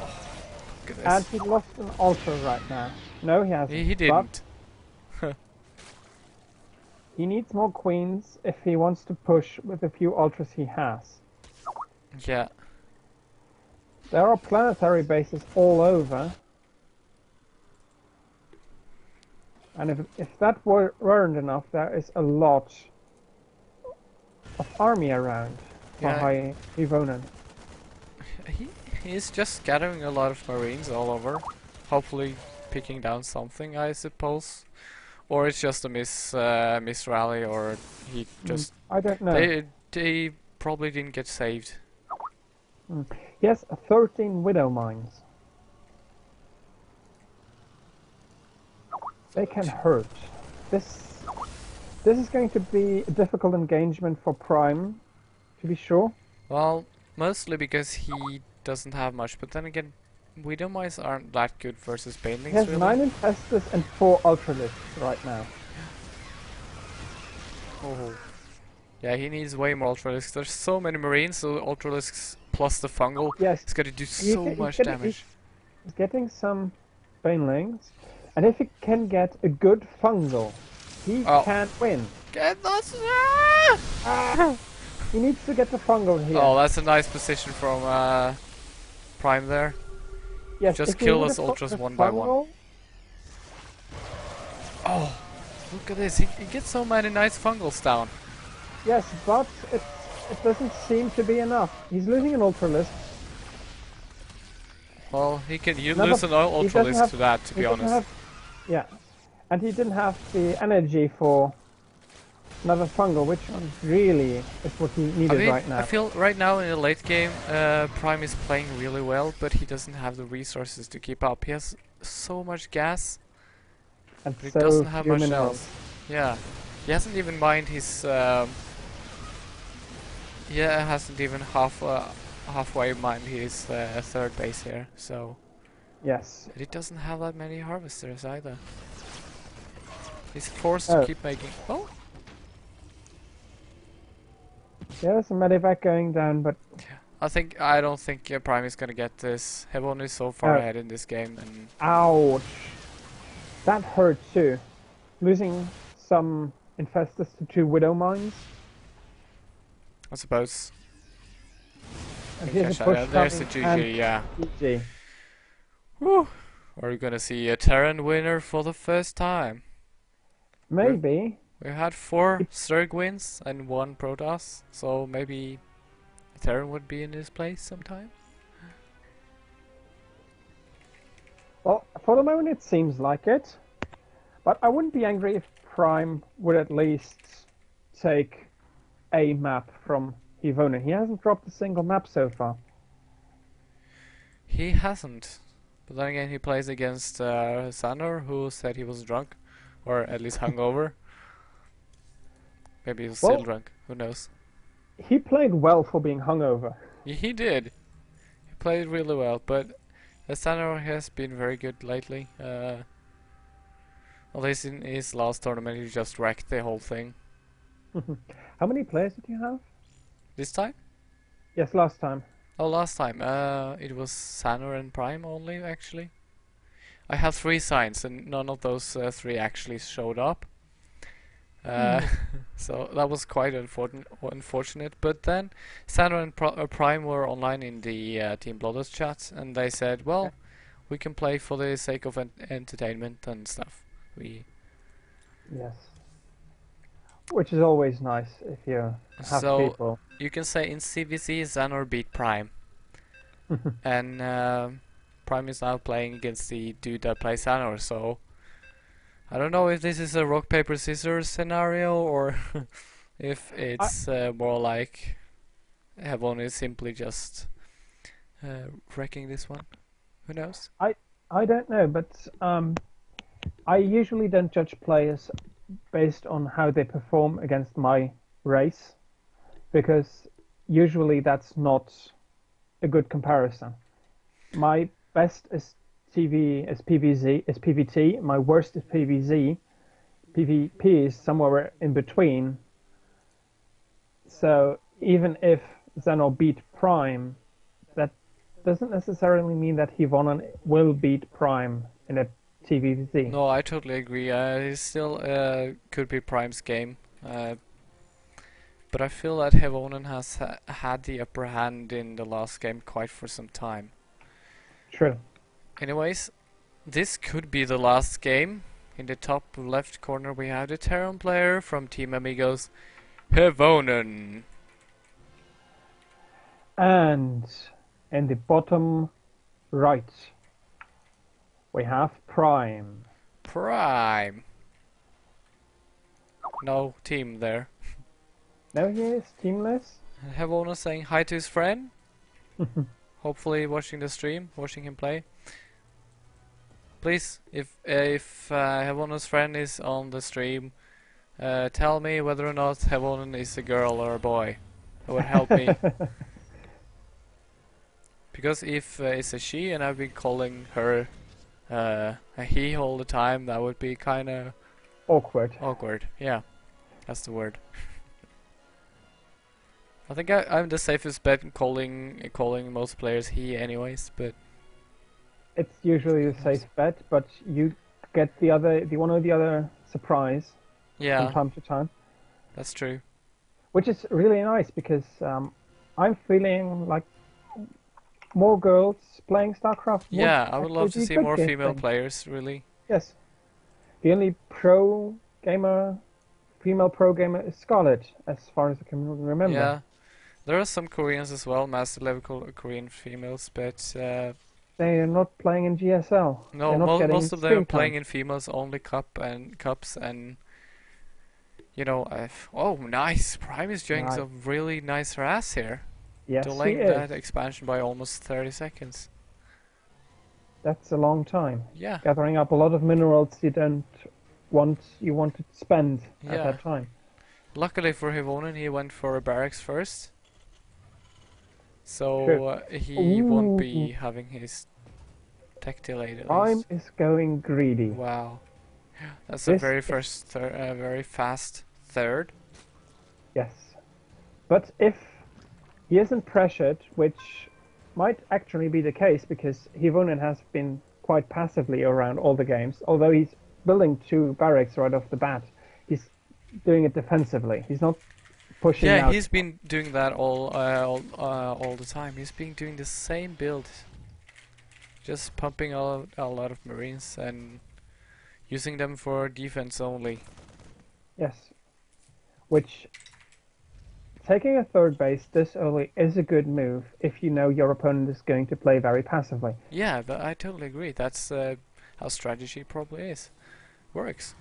look at And this. he lost an Ultra right now. No, he hasn't. He didn't. But he needs more queens if he wants to push with the few Ultras he has. Yeah. There are planetary bases all over. And if that weren't enough, there is a lot of army around for Yeah. High Evonen. He's just gathering a lot of marines all over. Hopefully picking down something, I suppose. Or it's just a miss rally, or he just... I don't know. They probably didn't get saved. He has 13 Widow Mines. They can hurt. This is going to be a difficult engagement for Prime, to be sure. Well, mostly because he doesn't have much, but then again, Widow Mines aren't that good versus He Banelings, has really. 9 Infestors and 4 Ultralisks right now. Oh. Yeah, he needs way more Ultralisks. There's so many marines, so Ultralisks plus the fungal Yes, is gonna do so he's much getting- damage. he's getting some Banelings, and if he can get a good fungal, He Oh, can't win. get those! Ah! He needs to get the fungal here. Oh, that's a nice position from Prime there. Yes, Just if he kill would us have ultras the one by one. fungal, Oh, look at this. He gets so many nice fungals down. yes, but it doesn't seem to be enough. He's losing an ultralisk. Well, he can Another- lose an he doesn't ultralisk have- to that, to he be doesn't honest. have- yeah, and he didn't have the energy for another fungal, which really is what he I needed mean, right now. I feel right now in the late game, Prime is playing really well, but he doesn't have the resources to keep up. He has so much gas, And but he so doesn't have few much minerals. else. Yeah, he hasn't even mined his. Yeah, hasn't even halfway mined his third base here. So Yes. he doesn't have that many harvesters either. He's forced Oh. to keep making. Oh, Yeah, there's a medevac going down, but I don't think Prime is gonna get this. Hevon is so far Oh. ahead in this game, and ouch. That hurt too. Losing some infestors to 2 widow mines. I suppose. And Okay, here's a push there's the coming, GG, and yeah. GG. Whew. Are we gonna see a Terran winner for the first time? Maybe. We had 4 Zerg wins and 1 Protoss, so maybe a Terran would be in this place sometime. Well, for the moment it seems like it. But I wouldn't be angry if Prime would at least take a map from Hivona. He hasn't dropped a single map so far. He hasn't. But then again, he plays against Sanor, who said he was drunk, or at least hungover. Maybe he was still Well- drunk. Who knows? He played well for being hungover. He did. He played really well, but Sanor has been very good lately. At least in his last tournament, he just wrecked the whole thing. How many players did you have? This time? Yes, last time. Oh, last time. It was Sanor and Prime only, actually. I had 3 signs, and none of those 3 actually showed up. So that was quite unfortunate. But then Sanor and Prime were online in the Team Bloodlust chat, and they said, well, we can play for the sake of entertainment and stuff. Yes. Which is always nice if you have So people. you can say in CVC, Sanor beat Prime. And Prime is now playing against the dude that plays Sanor, so I don't know if this is a rock paper scissors scenario or if it's more like Hevon is simply just wrecking this one. Who knows? I don't know, but I usually don't judge players based on how they perform against my race, because usually that's not a good comparison. My best is PVT, my worst is PVZ, PvP is somewhere in between. So even if Xenor beat Prime, that doesn't necessarily mean that Hivonen will beat Prime in a TVZ. No, I totally agree. It still could be Prime's game. But I feel that Hevonen has had the upper hand in the last game quite for some time. True. Anyways, this could be the last game. In the top left corner we have the Terran player from Team Amigos, Hevonen. And in the bottom right, we have Prime. Prime. No team there. Now he is teamless. Hevonen saying hi to his friend. Hopefully watching the stream, watching him play. Please, if Hevonen's friend is on the stream, tell me whether or not Hevonen is a girl or a boy. That would help me. Because if it's a she and I've been calling her a he all the time, that would be kinda Awkward. awkward. Yeah, that's the word. I think I'm the safest bet in calling most players he anyways, but It's usually the safe bet, but you get the one or the other surprise. Yeah, time to time, that's true. which is really nice because I'm feeling like more girls playing StarCraft would Yeah, I would actually love to be a see good more female thing. players, really. Yes, the only pro gamer, female pro gamer is Scarlet, as far as I can remember. Yeah, there are some Koreans as well, master level Korean females, but They are not playing in GSL. They're no, not getting most of them are screen playing time. in females only cups, and you know, oh, nice! Prime is doing Right. some really nice harass here, Yes, he delaying is. that expansion by almost 30 seconds. That's a long time. Yeah, Gathering up a lot of minerals you want to spend at yeah. that time. Luckily for Hivonen, he went for a barracks first, True. so he won't Ooh, be having his tech delayed at Prime least. is going greedy. Wow, that's a This very is very fast third. yes. But if he isn't pressured, which might actually be the case because Hivonen has been quite passively around all the games, although he's building two barracks right off the bat. He's doing it defensively. He's not pushing Yeah, out. he's been doing that all the time. He's been doing the same build, just pumping out a lot of marines and using them for defense only. Yes, which taking a third base this early is a good move if you know your opponent is going to play very passively. Yeah, I totally agree. That's how strategy probably is works.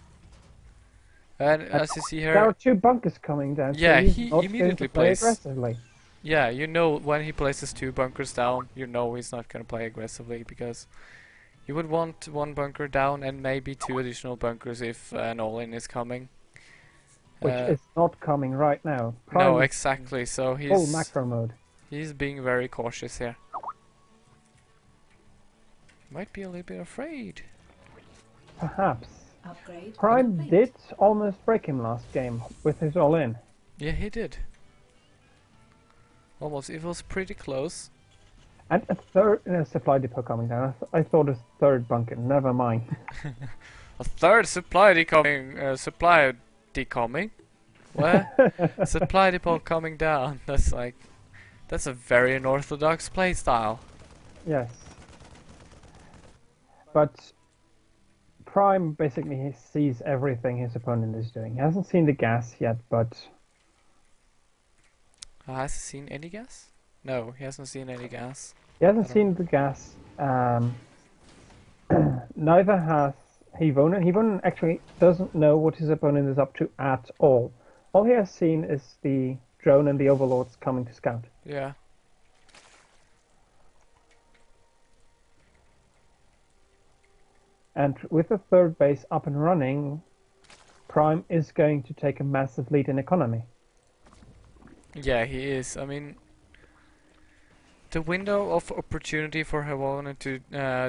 And And as you see there are here, two bunkers coming down, so yeah, he's he not going to immediately play plays. aggressively. Yeah, you know when he places two bunkers down, you know he's not gonna play aggressively because you would want one bunker down and maybe two additional bunkers if an all-in is coming. Which is not coming right now. No, Prime is exactly. So full macro mode. he's being very cautious here. Might be a little bit afraid. Perhaps. Upgrade Prime complete. did almost break him last game with his all-in. Yeah, he did. Almost. It was pretty close. And a third supply depot coming down. I thought a third bunker. Never mind. A third supply decoming. Supply decoming. Where? Supply depot coming down. That's a very unorthodox playstyle. Yes. But Prime basically he sees everything his opponent is doing. He hasn't seen the gas yet, but Has he seen any gas? No, he hasn't seen any gas. he hasn't I don't- seen the gas. Neither has Hivonen. Hivonen actually doesn't know what his opponent is up to at all. All he has seen is the drone and the overlords coming to scout. Yeah. And with the third base up and running, Prime is going to take a massive lead in economy. Yeah, he is. I mean, the window of opportunity for Havana to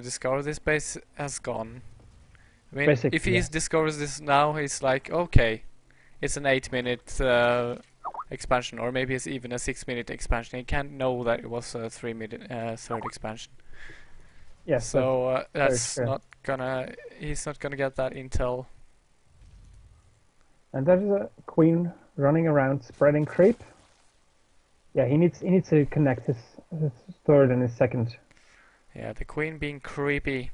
discover this base has gone. I mean, Basically, if he yes. discovers this now, he's like, okay, it's an 8-minute expansion, or maybe it's even a 6-minute expansion. He can't know that it was a 3-minute third expansion. Yes, So that's true. not gonna. He's not gonna get that intel. and there is a queen running around spreading creep. Yeah, he needs to connect his third and his second. Yeah, the queen being creepy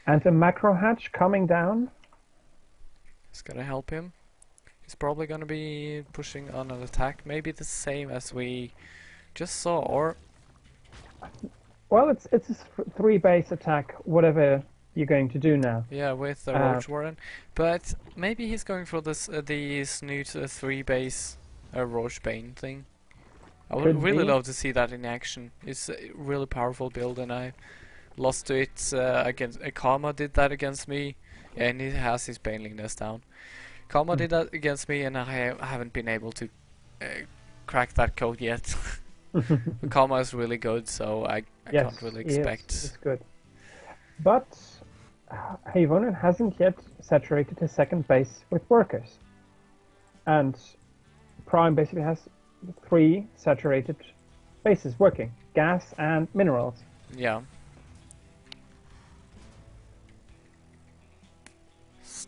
And a macro hatch coming down. is gonna help him. He's probably gonna be pushing on an attack, maybe the same as we just saw, or Well, it's a three base attack, whatever you're going to do now. yeah, with the Uh, Roach Warren. But maybe he's going for this the Snoot 3-base Roach Bane thing. I would Could really be. love to see that in action. It's a really powerful build, and I lost to it against Karma did that against me, and he has his Baneliness down. Karma did that against me, and I haven't been able to uh, crack that code yet. But Karma is really good, so I Yes, can't really he is. expect. It's good. But Havonen hasn't yet saturated his second base with workers. And Prime basically has three saturated bases working. Gas and minerals. Yeah.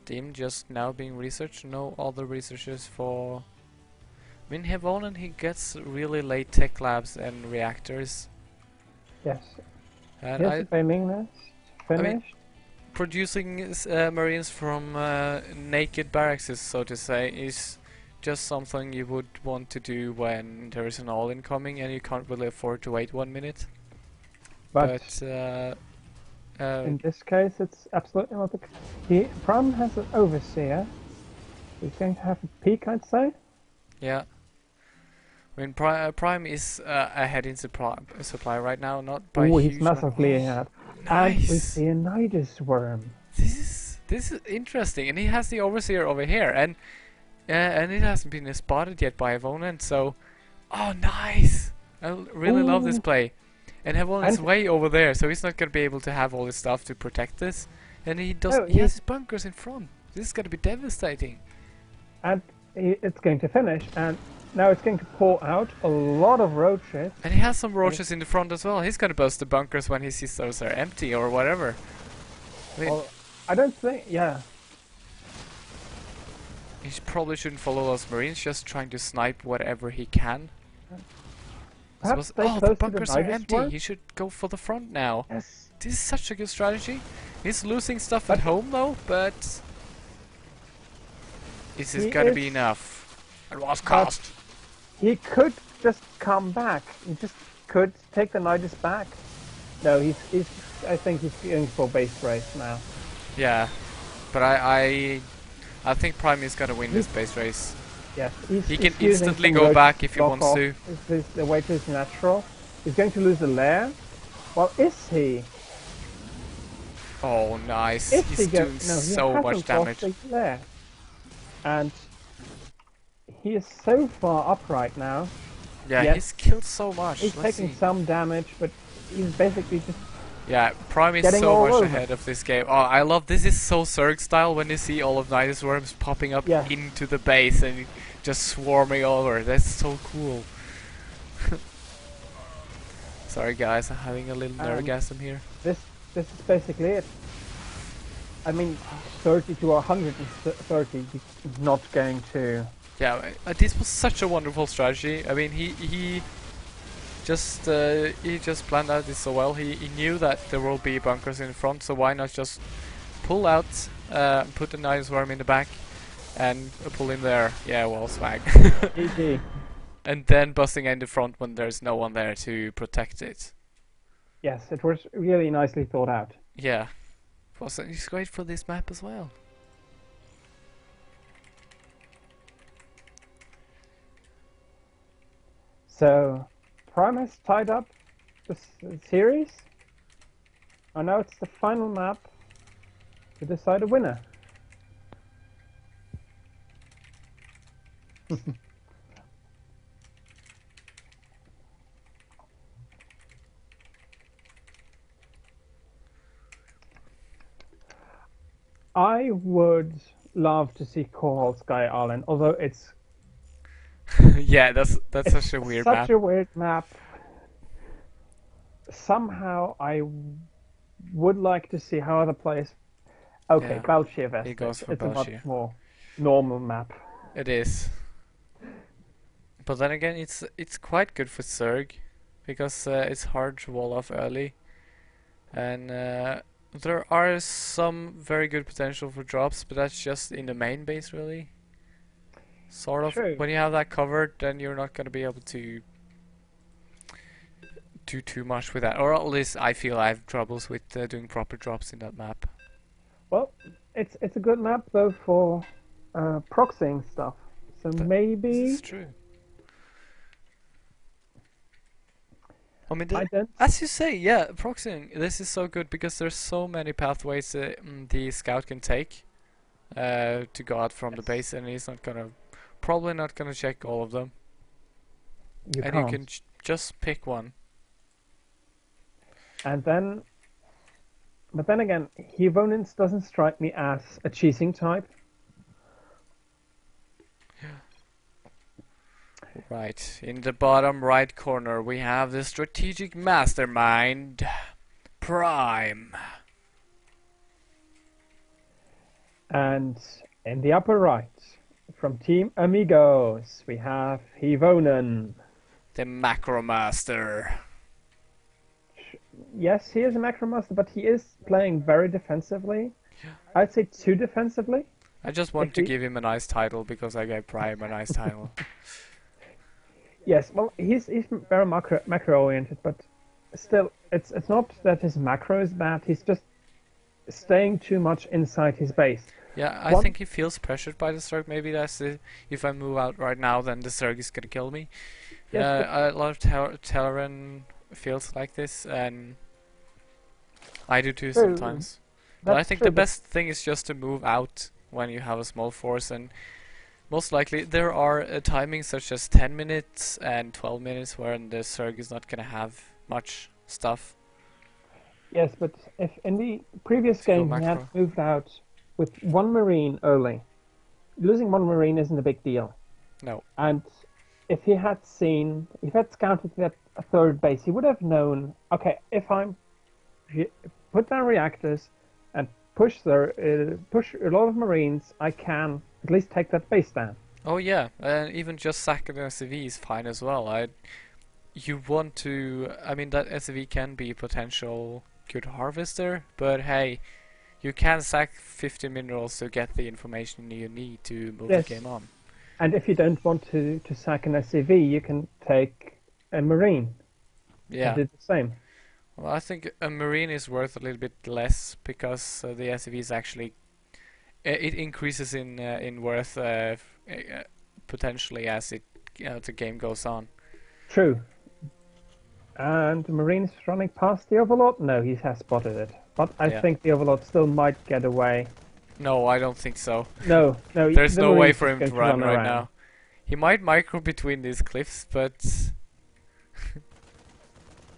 Steam just now being researched. No other researchers for. I mean, Hevonen, he gets really late tech labs and reactors. Yes. And Here's the willingness. mean, Finished. producing Marines from naked barracks, so to say, is just something you would want to do when there is an all-in coming and you can't really afford to wait 1 minute. But in this case, it's absolutely not the case. Prime has an overseer. He's going to have a peak, I'd say. Yeah. I mean, Prime is ahead in supply right now, not by Oh, a he's huge massively amount. ahead. And we Nice! see a Nidus worm. This is interesting, and he has the overseer over here, and it hasn't been spotted yet by Hevonen, so oh nice! I really love this Ooh. play. And Hevonen is And- way over there, so he's not gonna be able to have all his stuff to protect this. And he does. No, He has his bunkers in front. This is gonna be devastating. And it's going to finish, and now it's going to pour out a lot of roaches. And he has some roaches in the front as well. He's gonna bust the bunkers when he sees those are empty or whatever. I mean, Well, I don't think, yeah. he probably shouldn't follow those Marines, just trying to snipe whatever he can. Perhaps stay Oh, close the to bunkers the are Nidus empty. worm. He should go for the front now. Yes. This is such a good strategy. He's losing stuff But- at home though, but is this He gonna be is- enough? It was cost. He could just come back. He just could take the Nidus back. No, he's I think he's going for base race now. Yeah, but I think Prime is gonna win this base race. Yes, He he's can using instantly some go roach back if he block wants off. to. The way to his natural. He's going to lose the lair. Well, is he? Oh, nice. If He's he doing gets no, he so hasn't much lost damage. the lair. And he is so far up right now. Yeah, Yes. he's killed so much. He's Let's taking see. some damage, but he's basically just Yeah, Prime is getting so all much over. ahead of this game. Oh, I love this. Is so Zerg style when you see all of Nidus worms popping up Yeah. into the base and just swarming over. That's so cool. Sorry guys, I'm having a little nergasm here. this is basically it. I mean, 30 to 130, he's not going to. Yeah, this was such a wonderful strategy. I mean, he just planned out this so well. He knew that there will be bunkers in front, so why not just pull out, put the Nidus worm in the back, and pull in there. Yeah, well, swag. GG. And then busting in the front when there's no one there to protect it. Yes, it was really nicely thought out. Yeah, it's great for this map as well. So, Prime has tied up the series. And now it's the final map to decide a winner. I would love to see Coral Sky Island, although it's Yeah, that's such a weird such map. a weird map. Somehow I would like to see how other players. Okay, Yeah, Balshir Vestige. he goes for It's a Balshir. much more normal map. It is. But then again, it's quite good for Zerg, because it's hard to wall off early, and there are some very good potential for drops, but that's just in the main base really. Sort of. True. When you have that covered, then you're not going to be able to do too much with that, or at least I feel I have troubles with doing proper drops in that map. Well, it's a good map though for proxying stuff. So This maybe is true. I mean, I don't. as you say, yeah, proxying, this is so good because there's so many pathways the scout can take to go out from the base, and he's probably not gonna check all of them, You and can't. you can just pick one. And then, but then again, Hevonins doesn't strike me as a cheesing type. Right, in the bottom right corner we have the strategic mastermind, Prime. And in the upper right, from Team Amigos, we have Hivonen. The Macro Master. Yes, he is a Macromaster, but he is playing very defensively. I'd say too defensively. I just want If to he- give him a nice title because I gave Prime a nice title. Yes, well, he's very macro oriented, but still, it's not that his macro is bad. He's just staying too much inside his base. Yeah, I One- think he feels pressured by the Zerg. Maybe that's it. If I move out right now, then the Zerg is gonna kill me. Yes, A lot of Terran feels like this, and I do too True. sometimes. But I That's think true, the best thing is just to move out when you have a small force, and most likely there are timings such as 10 minutes and 12 minutes where the Zerg is not gonna have much stuff. Yes, but if in the previous Let's go game he had macro. moved out with one Marine early, losing one Marine isn't a big deal. No. And if he had scouted that third base, he would have known, okay, if I'm put down reactors and push a lot of Marines, I can at least take that base down. Oh yeah, and even just sacking an SCV is fine as well. You want to, I mean that SCV can be a potential good harvester, but hey, you can sack 50 minerals to get the information you need to move Yes. the game on. And if you don't want to sack an SCV, you can take a Marine Yeah. and do the same. Well, I think a marine is worth a little bit less because the SCV is actually it increases in worth potentially as the game goes on. True. And the Marine is running past the Overlord? No, he has spotted it. But I Yeah. think the Overlord still might get away. No, I don't think so. No, There's the no way Marine's for just him going to run right around. now. He might micro between these cliffs, but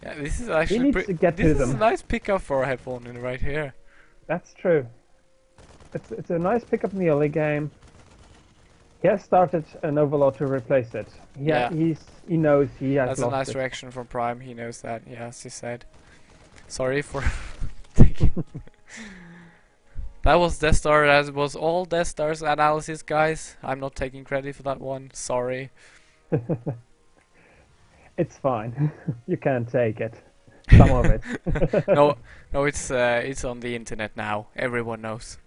yeah, this is He actually needs to get this to is a them. nice pickup for a headphone in right here. That's true. It's a nice pickup in the early game. He has started an Overlord to replace it. Yeah. He knows he has That's a lost nice it. reaction from Prime. He knows that. Yeah, as he said. Sorry for taking. That was Death Star. That was all Death Star's analysis, guys. I'm not taking credit for that one. Sorry. It's fine. You can take it. Some of it. No, no, it's on the internet now. Everyone knows.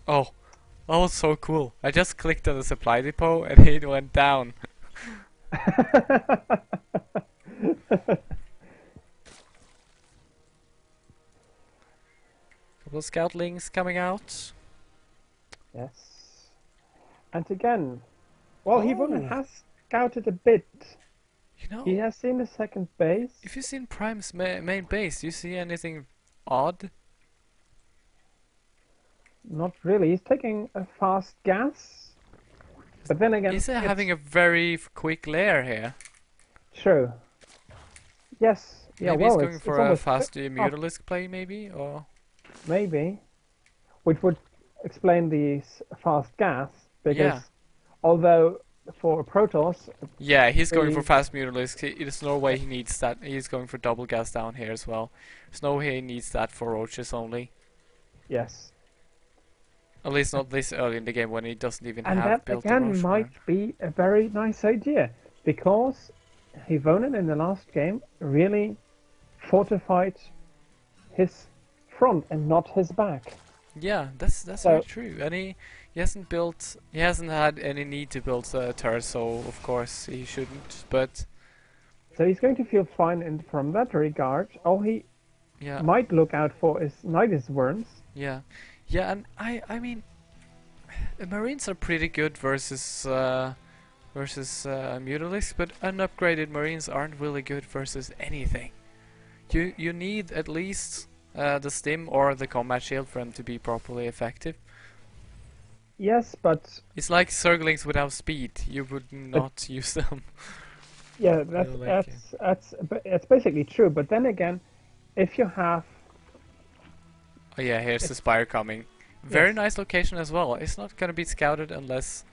Oh, that was so cool. I just clicked on the supply depot and it went down. Couple of scoutlings coming out. Yes. And again, well, he Oh. has scouted a bit. You know, He has seen the second base. if you've seen Prime's main base, do you see anything odd? Not really. He's taking a fast gas. But then again, He's it's having a very quick lair here. true. Yes. Yeah. Maybe well, he's going it's for a almost fast up, Mutalisk play, maybe, or maybe, which would explain the fast gas because Yeah. although for Protoss, yeah, he's going for The- fast Mutalisk. There's no way he needs that. He's going for double gas down here as well. There's no way he needs that for roaches only. yes, At least not this early in the game when he doesn't even and have that built a again roach might farm. be a very nice idea because Hivonen in the last game really fortified his front and not his back. Yeah, that's So- very true. And he hasn't had any need to build a turret, so of course he shouldn't. But So he's going to feel fine from that regard. All he yeah, might look out for is Nidus worms. yeah, and I mean, Marines are pretty good versus Mutalisk, but unupgraded Marines aren't really good versus anything. You need at least the stim or the combat shield for them to be properly effective. Yes, but It's like Zerglings without speed. You would not use them. yeah, that's Feel like that's basically true. But then again, if you have Oh yeah, here's the spire coming. Very Yes. nice location as well. It's not gonna be scouted unless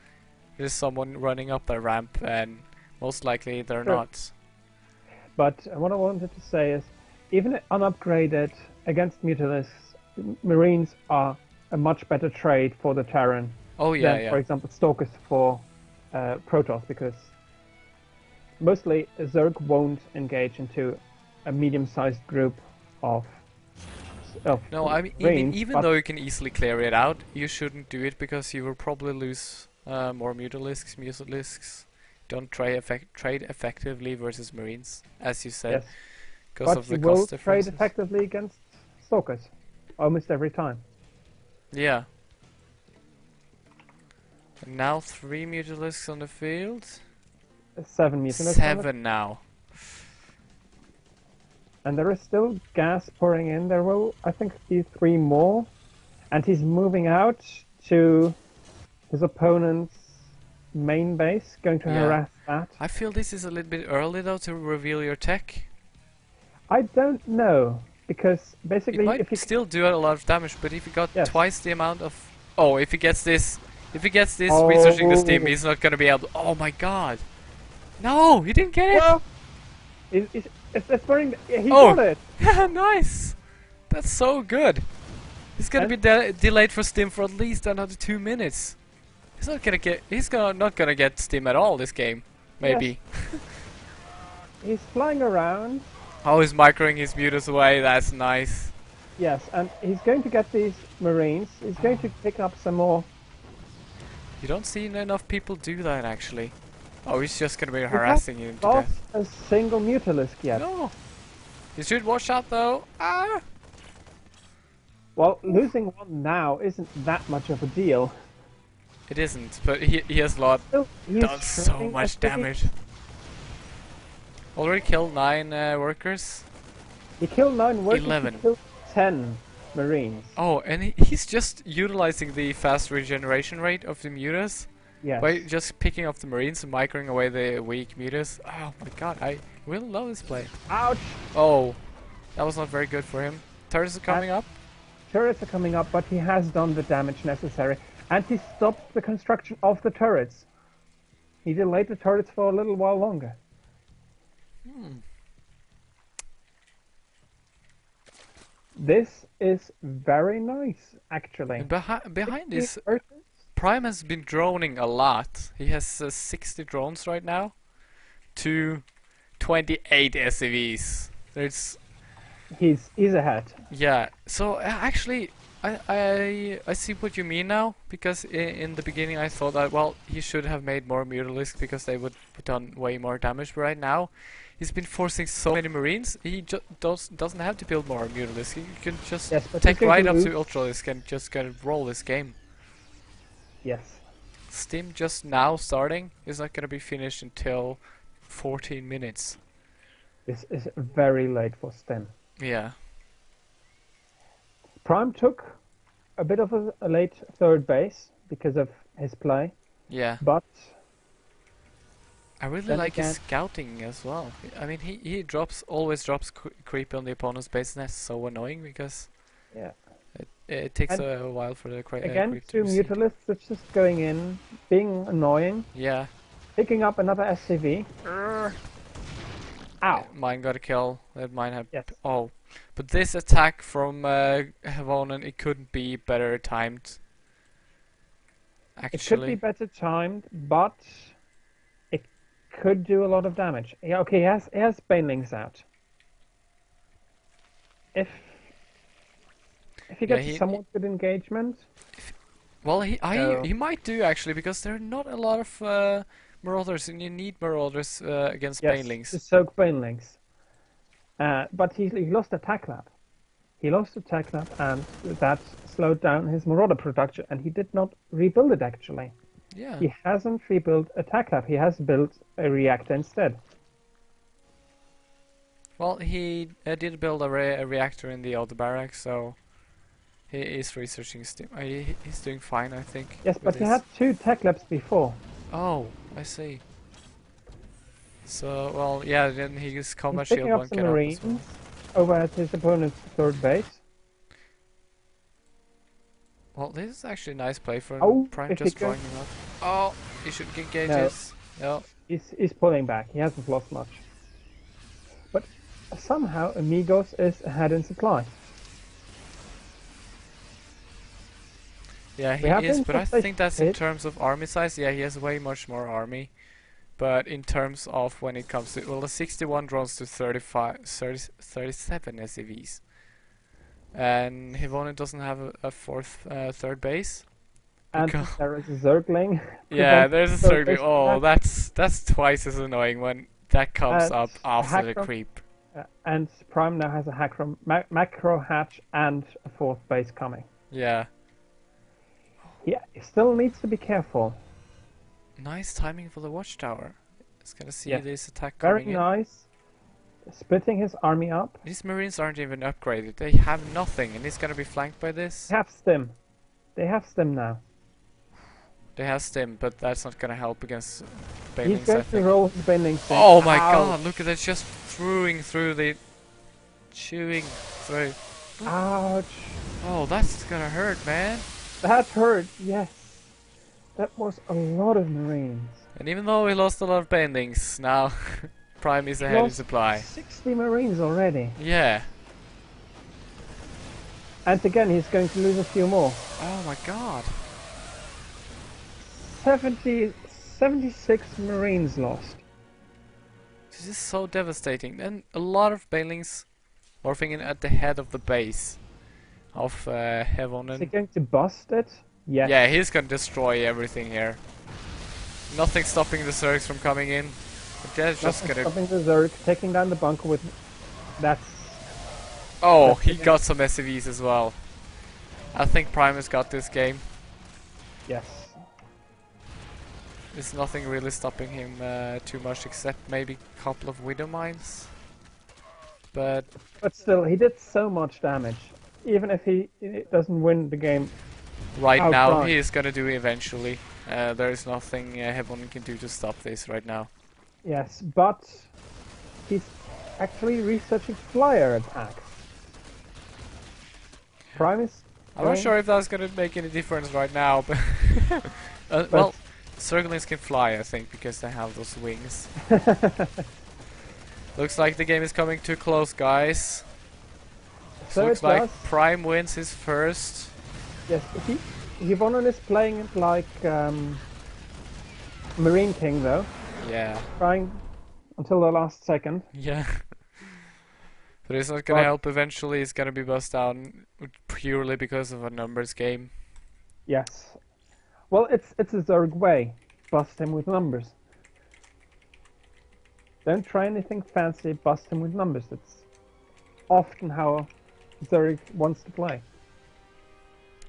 there's someone running up that ramp, and Most likely they're Sure. not. But what I wanted to say is, even unupgraded against Mutalisks, Marines are a much better trade for the Terran Oh yeah, than, for yeah. example, Stalkers for Protoss, because mostly Zerg won't engage into a medium-sized group of No, I mean Marines, even but though you can easily clear it out, you shouldn't do it because you will probably lose more Mutalisks. Don't trade effectively versus Marines, as you said, yes, because of but you the will cost trade differences. effectively against Stalkers almost every time. Yeah. And now 3 Mutalisks on the field. 7 Mutalisks on it, 7 now. and there is still gas pouring in. There will, I think, be 3 more, and he's moving out to his opponent's main base, going to Yeah. harass that. I feel this is a little bit early though to reveal your tech. I don't know, because It basically, might if you still do a lot of damage, but if he got Yes. twice the amount of... Oh, if he gets this Oh. researching the Steam, he's not gonna be able to... Oh my god! No, he didn't get it! Well, it's burning. He Oh. got it. Nice! That's so good! He's gonna be delayed for Steam for at least another 2 minutes. He's not gonna get... not gonna get Steam at all this game. Maybe. He's flying around. Oh, he's microing his mutas away, that's nice. Yes, and he's going to get these Marines. He's going to pick up some more. You don't see enough people do that actually. Oh, he's just gonna be We harassing him to Lost death. a single Mutalisk yet. No! You should watch out though! Ah! Well, losing one now isn't that much of a deal. It isn't, but he has Still, he is done so trading much SCV. damage. Already killed 9 workers. He killed 9 workers. 11. He killed 10 Marines. Oh, and he's just utilizing the fast regeneration rate of the mutas Yes. by just picking up the marines and microing away the weak mutas. Oh my god, I really love this play. Ouch! Oh, that was not very good for him. Turrets are coming up. Turrets are coming up, but he has done the damage necessary. And he stopped the construction of the turrets. He delayed the turrets for a little while longer. This is very nice, actually. And behind this, Turrets? Prime has been droning a lot. He has 60 drones right now to 28 SCVs. There's He's ahead. yeah. So actually, I see what you mean now, because in the beginning I thought that well he should have made more Mutalisks because they would put on way more damage. But right now, he's been forcing so many Marines. He doesn't have to build more Mutalisks. He can just Yes, but take he's going right to up lose. to Ultralisk and just gonna roll this game. Yes. Steam just now starting is not gonna be finished until 14 minutes. This is very late for Sten. Yeah. Prime took a bit of a late third base because of his play, Yeah. but I really Then like his again- scouting as well. I mean, he always drops creep on the opponent's base, and that's so annoying because yeah. it takes And a while for the Again, creep to 2 receive. Mutalisks that's just going in, being annoying, Yeah. picking up another SCV. Ow! Mine got a kill. That mine had. Yes. Oh, but this attack from Havonen, it couldn't be better timed. It could be Actually, better timed, but it could do a lot of damage. Yeah, okay, he has Banelings out. If he Yeah, gets somewhat good engagement, well, So- he might do actually because there are not a lot of marauders, and you need marauders against yes, banelings. to soak Banelings. But he lost Attack Lab. He lost Attack Lab, and that slowed down his Marauder production, and he did not rebuild it actually. Yeah. He hasn't rebuilt Attack Lab, he has built a reactor instead. Well, he did build a reactor in the other barracks, so he is researching Steam. He's doing fine, I think. Yes, with but he this. had 2 Tech Labs before. Oh, I see. So, well, yeah, then his combat He's shield picking up won't some get up Marines as well. over at his opponent's third base. Well, this is actually a nice play for Oh, Prime, if he just could- drawing him up. Oh, he should get gauges. No. He's pulling back. He hasn't lost much. But somehow Amigos is ahead in supply. Yeah, We he have is, but I infestation think that's in hit, terms of army size. Yeah, he has way much more army. But in terms of when it comes to, well, the 61 drones to 37 SCVs. And Hivonen doesn't have a third base. and Because, there is a Zergling yeah, preventing there's a the third third base. base from Oh, happening. that's twice as annoying when that comes And up a after hack the from, creep. and Prime now has a hack from macro hatch and a fourth base coming. Yeah. He still needs to be careful. Nice timing for the watchtower. It's gonna see Yes, this attack very coming in. nice. Splitting his army up. These marines aren't even upgraded. They have nothing, and he's gonna be flanked by this. They have stim. They have stim now. They have stim, but that's not gonna help against He's Banelings, I going to think. roll his bending stim. Oh my Ow. god, look at that, just chewing through. Ouch. Oh, that's gonna hurt, man. That hurt, yes. That was a lot of marines. And even though we lost a lot of Banelings, now Prime is He ahead in lost supply. 60 marines already. Yeah. And again, he's going to lose a few more. Oh my god. 76 marines lost. This is so devastating. And a lot of Banelings morphing in at the head of the base of Is he Hevonen. going to bust it? Yes. Yeah, he's gonna destroy everything here. Nothing stopping the Zergs from coming in. But they're just Nothing gonna... stopping the Zerg, taking down the bunker with... That's... Oh, that's he again. got some SCVs as well. I think Primus got this game. Yes. There's nothing really stopping him too much except maybe a couple of Widow Mines. But But still, he did so much damage. Even if he doesn't win the game. right now Outright. he is gonna do eventually. There is nothing Hevonen can do to stop this right now. Yes, but... he's actually researching flyer attacks. Primus... I'm not sure if that's gonna make any difference right now, but... well, Zerglings can fly, I think, because they have those wings. Looks like the game is coming too close, guys. So Looks it like does. Prime wins his first. Yes, Yvonne is playing it like Marine King though, Yeah. trying until the last second. Yeah. But it's not gonna But- help eventually, it's gonna be bust down purely because of a numbers game. Yes. Well, it's a Zerg way. Bust him with numbers. Don't try anything fancy, bust him with numbers. It's often how Zerg wants to play.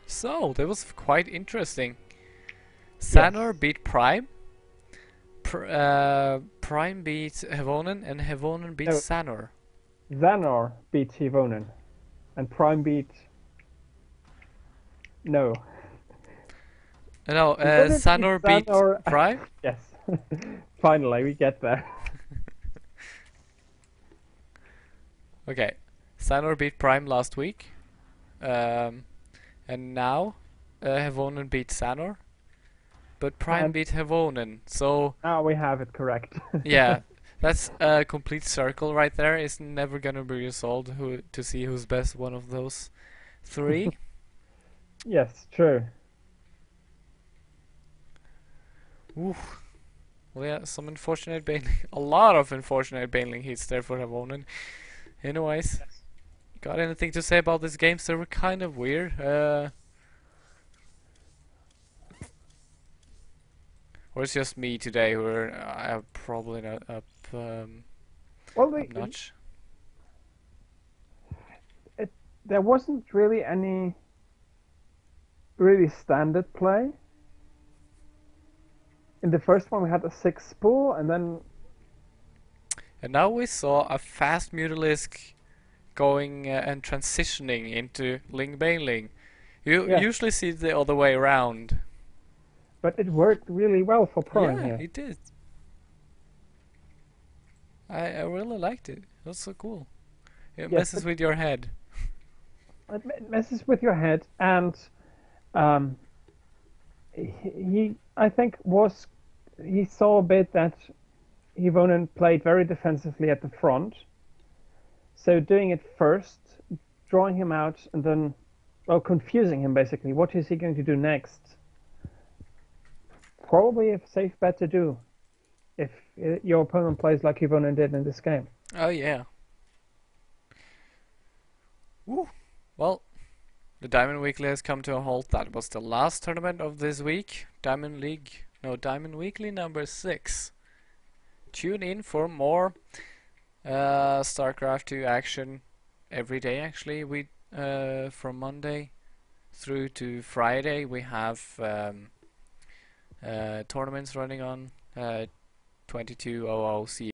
So, that was quite interesting. Sanor beat Prime. Prime beat Hevonen, and Hevonen beat No. Sanor. Xanor beat Hivonen, and Prime beat... No. No, Hevonen beat Sanor beat Xanor- Prime? Yes. Finally, we get there. Okay. Sanor beat Prime last week. And now Hevonen beat Sanor. But Prime And- beat Hevonen. So, Now we have it correct. yeah. That's a complete circle right there. It's never gonna be resolved to see who's best one of those three. Yes, true. Oof. Well, yeah, some unfortunate Baneling. A lot of unfortunate Baneling hits there for Hevonen. Anyways, got anything to say about these games? They were kind of weird. Or it's just me today who are probably not up Well, notch. there wasn't really any really standard play. In the first one, we had a 6 spool, and then And now we saw a fast Mutalisk going and transitioning into Ling Baneling. You Yeah. usually see it the other way around. but it worked really well for Prime Yeah, here. it did. I really liked it. It was so cool. It Yes, messes but- with your head. It messes with your head, and he I think he saw a bit that Hivonen played very defensively at the front. So doing it first, drawing him out, and then, well, confusing him basically. What is he going to do next? Probably a safe bet to do if your opponent plays like Hivonen did in this game. Oh yeah. Woo. Well, the Diamond Weekly has come to a halt. That was the last tournament of this week. Diamond Weekly number 6. Tune in for more StarCraft 2 action every day. Actually, from Monday through to Friday we have tournaments running on 2200